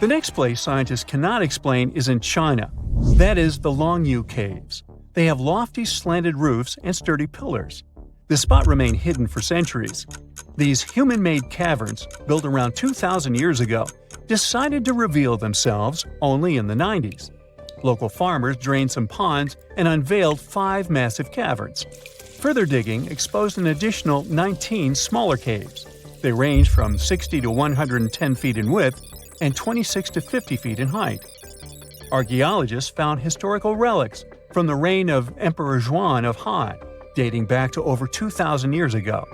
The next place scientists cannot explain is in China. That is the Longyu Caves. They have lofty slanted roofs and sturdy pillars. The spot remained hidden for centuries. These human-made caverns, built around 2,000 years ago, decided to reveal themselves only in the 90s. Local farmers drained some ponds and unveiled 5 massive caverns. Further digging exposed an additional 19 smaller caves. They range from 60 to 110 feet in width and 26 to 50 feet in height. Archaeologists found historical relics from the reign of Emperor Juan of Han, dating back to over 2,000 years ago.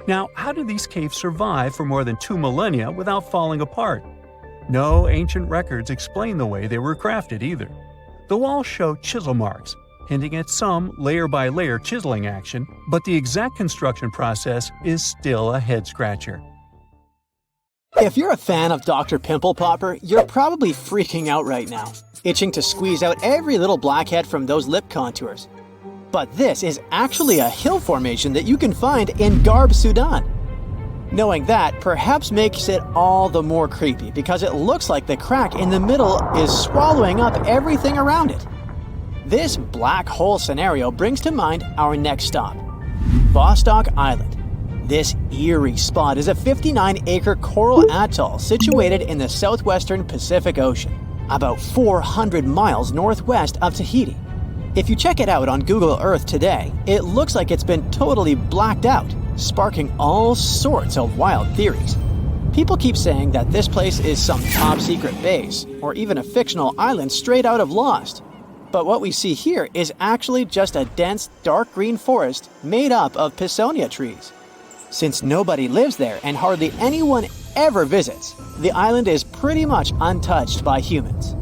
Now, how did these caves survive for more than 2 millennia without falling apart? No ancient records explain the way they were crafted either. The walls show chisel marks, hinting at some layer-by-layer chiseling action, but the exact construction process is still a head-scratcher. If you're a fan of Dr. Pimple Popper, you're probably freaking out right now, itching to squeeze out every little blackhead from those lip contours. But this is actually a hill formation that you can find in Garb, Sudan. Knowing that perhaps makes it all the more creepy because it looks like the crack in the middle is swallowing up everything around it. This black hole scenario brings to mind our next stop, Vostok Island. This eerie spot is a 59-acre coral atoll situated in the southwestern Pacific Ocean, about 400 miles northwest of Tahiti. If you check it out on Google Earth today, it looks like it's been totally blacked out, sparking all sorts of wild theories. People keep saying that this place is some top-secret base, or even a fictional island straight out of Lost. But what we see here is actually just a dense, dark green forest made up of Pisonia trees. Since nobody lives there and hardly anyone ever visits, the island is pretty much untouched by humans.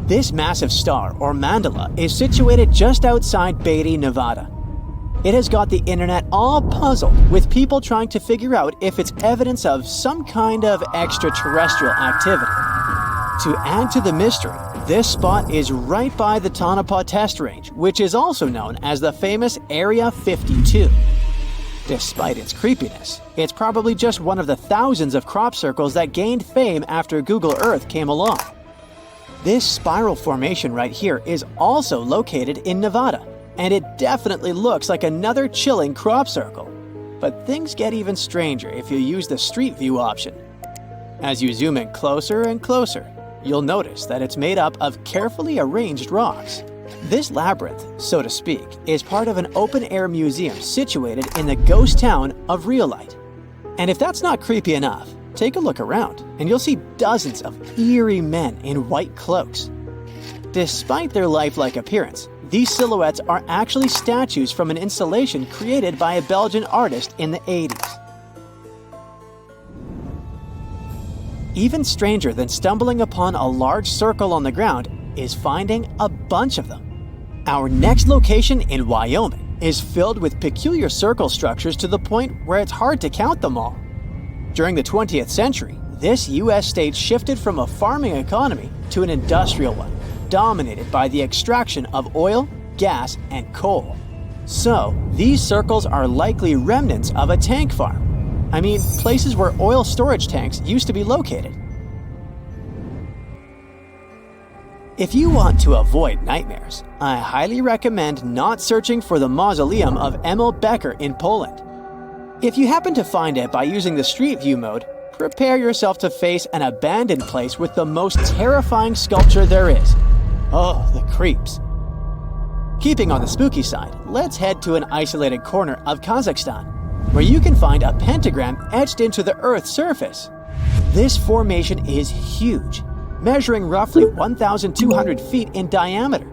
This massive star, or mandala, is situated just outside Beatty, Nevada. It has got the internet all puzzled, with people trying to figure out if it's evidence of some kind of extraterrestrial activity. To add to the mystery, this spot is right by the Tonopah Test Range, which is also known as the famous Area 52. Despite its creepiness, it's probably just one of the thousands of crop circles that gained fame after Google Earth came along. This spiral formation right here is also located in Nevada, and it definitely looks like another chilling crop circle. But things get even stranger if you use the street view option. As you zoom in closer and closer, you'll notice that it's made up of carefully arranged rocks. This labyrinth, so to speak, is part of an open-air museum situated in the ghost town of Rhyolite. And if that's not creepy enough, take a look around and you'll see dozens of eerie men in white cloaks. Despite their lifelike appearance, these silhouettes are actually statues from an installation created by a Belgian artist in the 80s. Even stranger than stumbling upon a large circle on the ground is finding a bunch of them. Our next location in Wyoming is filled with peculiar circle structures to the point where it's hard to count them all. During the 20th century, this U.S. state shifted from a farming economy to an industrial one, dominated by the extraction of oil, gas, and coal. So, these circles are likely remnants of a tank farm. I mean, places where oil storage tanks used to be located. If you want to avoid nightmares, I highly recommend not searching for the mausoleum of Emil Becker in Poland. If you happen to find it by using the Street View mode, prepare yourself to face an abandoned place with the most terrifying sculpture there is. Oh, the creeps. Keeping on the spooky side, let's head to an isolated corner of Kazakhstan, where you can find a pentagram etched into the Earth's surface. This formation is huge, measuring roughly 1,200 feet in diameter.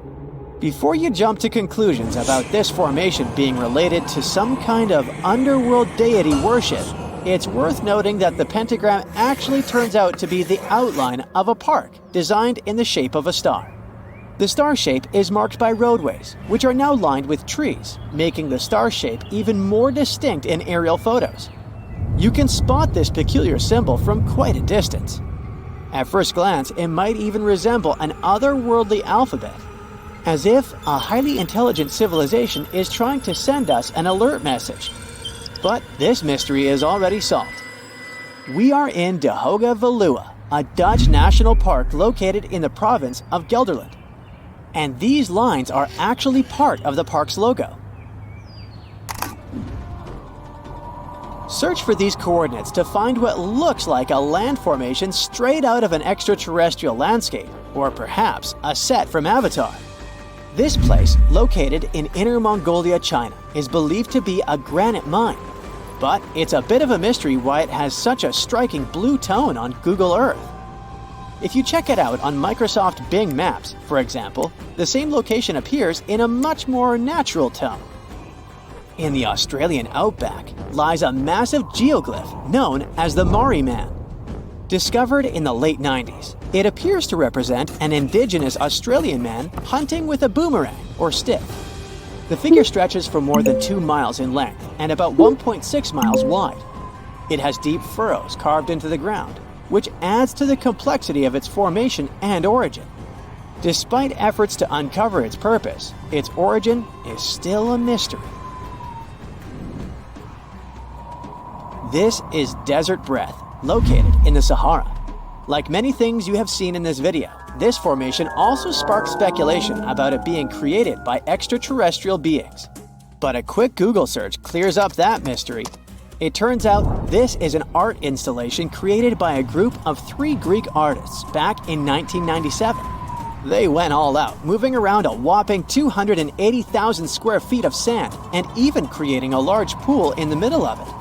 Before you jump to conclusions about this formation being related to some kind of underworld deity worship, it's worth noting that the pentagram actually turns out to be the outline of a park designed in the shape of a star. The star shape is marked by roadways, which are now lined with trees, making the star shape even more distinct in aerial photos. You can spot this peculiar symbol from quite a distance. At first glance, it might even resemble an otherworldly alphabet, as if a highly intelligent civilization is trying to send us an alert message. But this mystery is already solved. We are in De Hoge Veluwe, a Dutch national park located in the province of Gelderland. And these lines are actually part of the park's logo. Search for these coordinates to find what looks like a land formation straight out of an extraterrestrial landscape, or perhaps a set from Avatar. This place, located in Inner Mongolia, China, is believed to be a granite mine. But it's a bit of a mystery why it has such a striking blue tone on Google Earth. If you check it out on Microsoft Bing Maps, for example, the same location appears in a much more natural tone. In the Australian outback lies a massive geoglyph known as the Maori Man. Discovered in the late 90s, it appears to represent an indigenous Australian man hunting with a boomerang or stick. The figure stretches for more than 2 miles in length and about 1.6 miles wide. It has deep furrows carved into the ground, which adds to the complexity of its formation and origin. Despite efforts to uncover its purpose, its origin is still a mystery. This is Desert Breath, located in the Sahara. Like many things you have seen in this video, this formation also sparks speculation about it being created by extraterrestrial beings. But a quick Google search clears up that mystery. It turns out this is an art installation created by a group of 3 Greek artists back in 1997. They went all out, moving around a whopping 280,000 square feet of sand and even creating a large pool in the middle of it.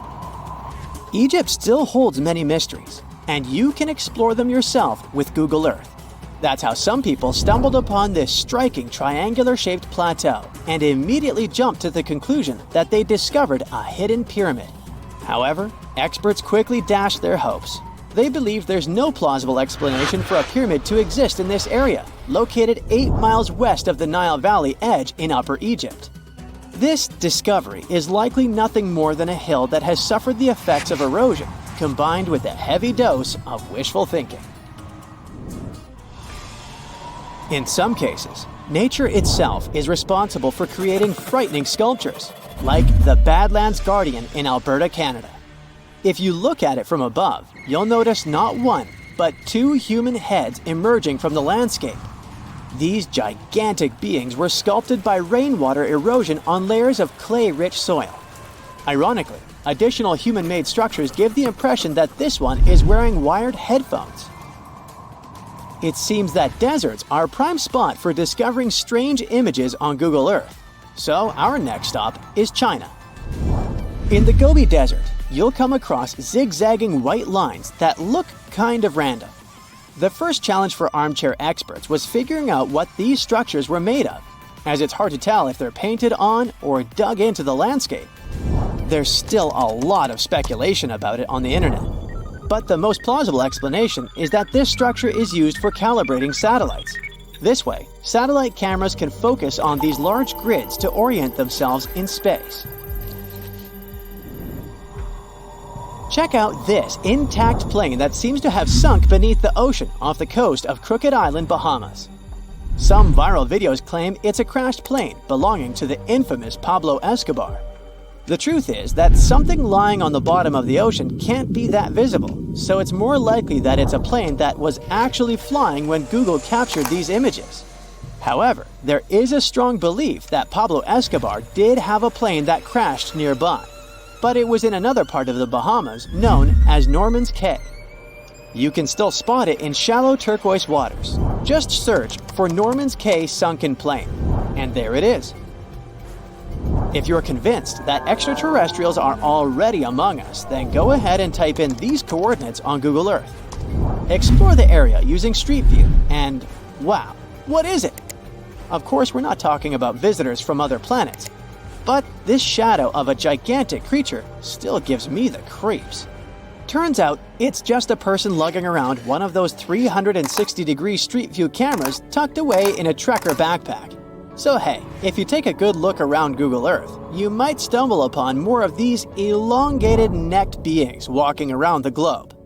Egypt still holds many mysteries, and you can explore them yourself with Google Earth. That's how some people stumbled upon this striking triangular-shaped plateau and immediately jumped to the conclusion that they discovered a hidden pyramid. However, experts quickly dashed their hopes. They believe there's no plausible explanation for a pyramid to exist in this area, located 8 miles west of the Nile Valley edge in Upper Egypt. This discovery is likely nothing more than a hill that has suffered the effects of erosion, combined with a heavy dose of wishful thinking. In some cases, nature itself is responsible for creating frightening sculptures, like the Badlands Guardian in Alberta, Canada. If you look at it from above, you'll notice not 1, but 2 human heads emerging from the landscape. These gigantic beings were sculpted by rainwater erosion on layers of clay-rich soil. Ironically, additional human-made structures give the impression that this one is wearing wired headphones. It seems that deserts are a prime spot for discovering strange images on Google Earth. So our next stop is China. In the Gobi Desert, you'll come across zigzagging white lines that look kind of random. The first challenge for armchair experts was figuring out what these structures were made of, as it's hard to tell if they're painted on or dug into the landscape. There's still a lot of speculation about it on the internet, but the most plausible explanation is that this structure is used for calibrating satellites. This way, satellite cameras can focus on these large grids to orient themselves in space. Check out this intact plane that seems to have sunk beneath the ocean off the coast of Crooked Island, Bahamas. Some viral videos claim it's a crashed plane belonging to the infamous Pablo Escobar. The truth is that something lying on the bottom of the ocean can't be that visible, so it's more likely that it's a plane that was actually flying when Google captured these images. However, there is a strong belief that Pablo Escobar did have a plane that crashed nearby, but it was in another part of the Bahamas known as Norman's Cay. You can still spot it in shallow turquoise waters. Just search for Norman's Cay sunken plane, and there it is. If you're convinced that extraterrestrials are already among us, then go ahead and type in these coordinates on Google Earth. Explore the area using Street View, and wow, what is it? Of course, we're not talking about visitors from other planets, but this shadow of a gigantic creature still gives me the creeps. Turns out, it's just a person lugging around one of those 360-degree Street View cameras tucked away in a trekker backpack. So hey, if you take a good look around Google Earth, you might stumble upon more of these elongated necked beings walking around the globe.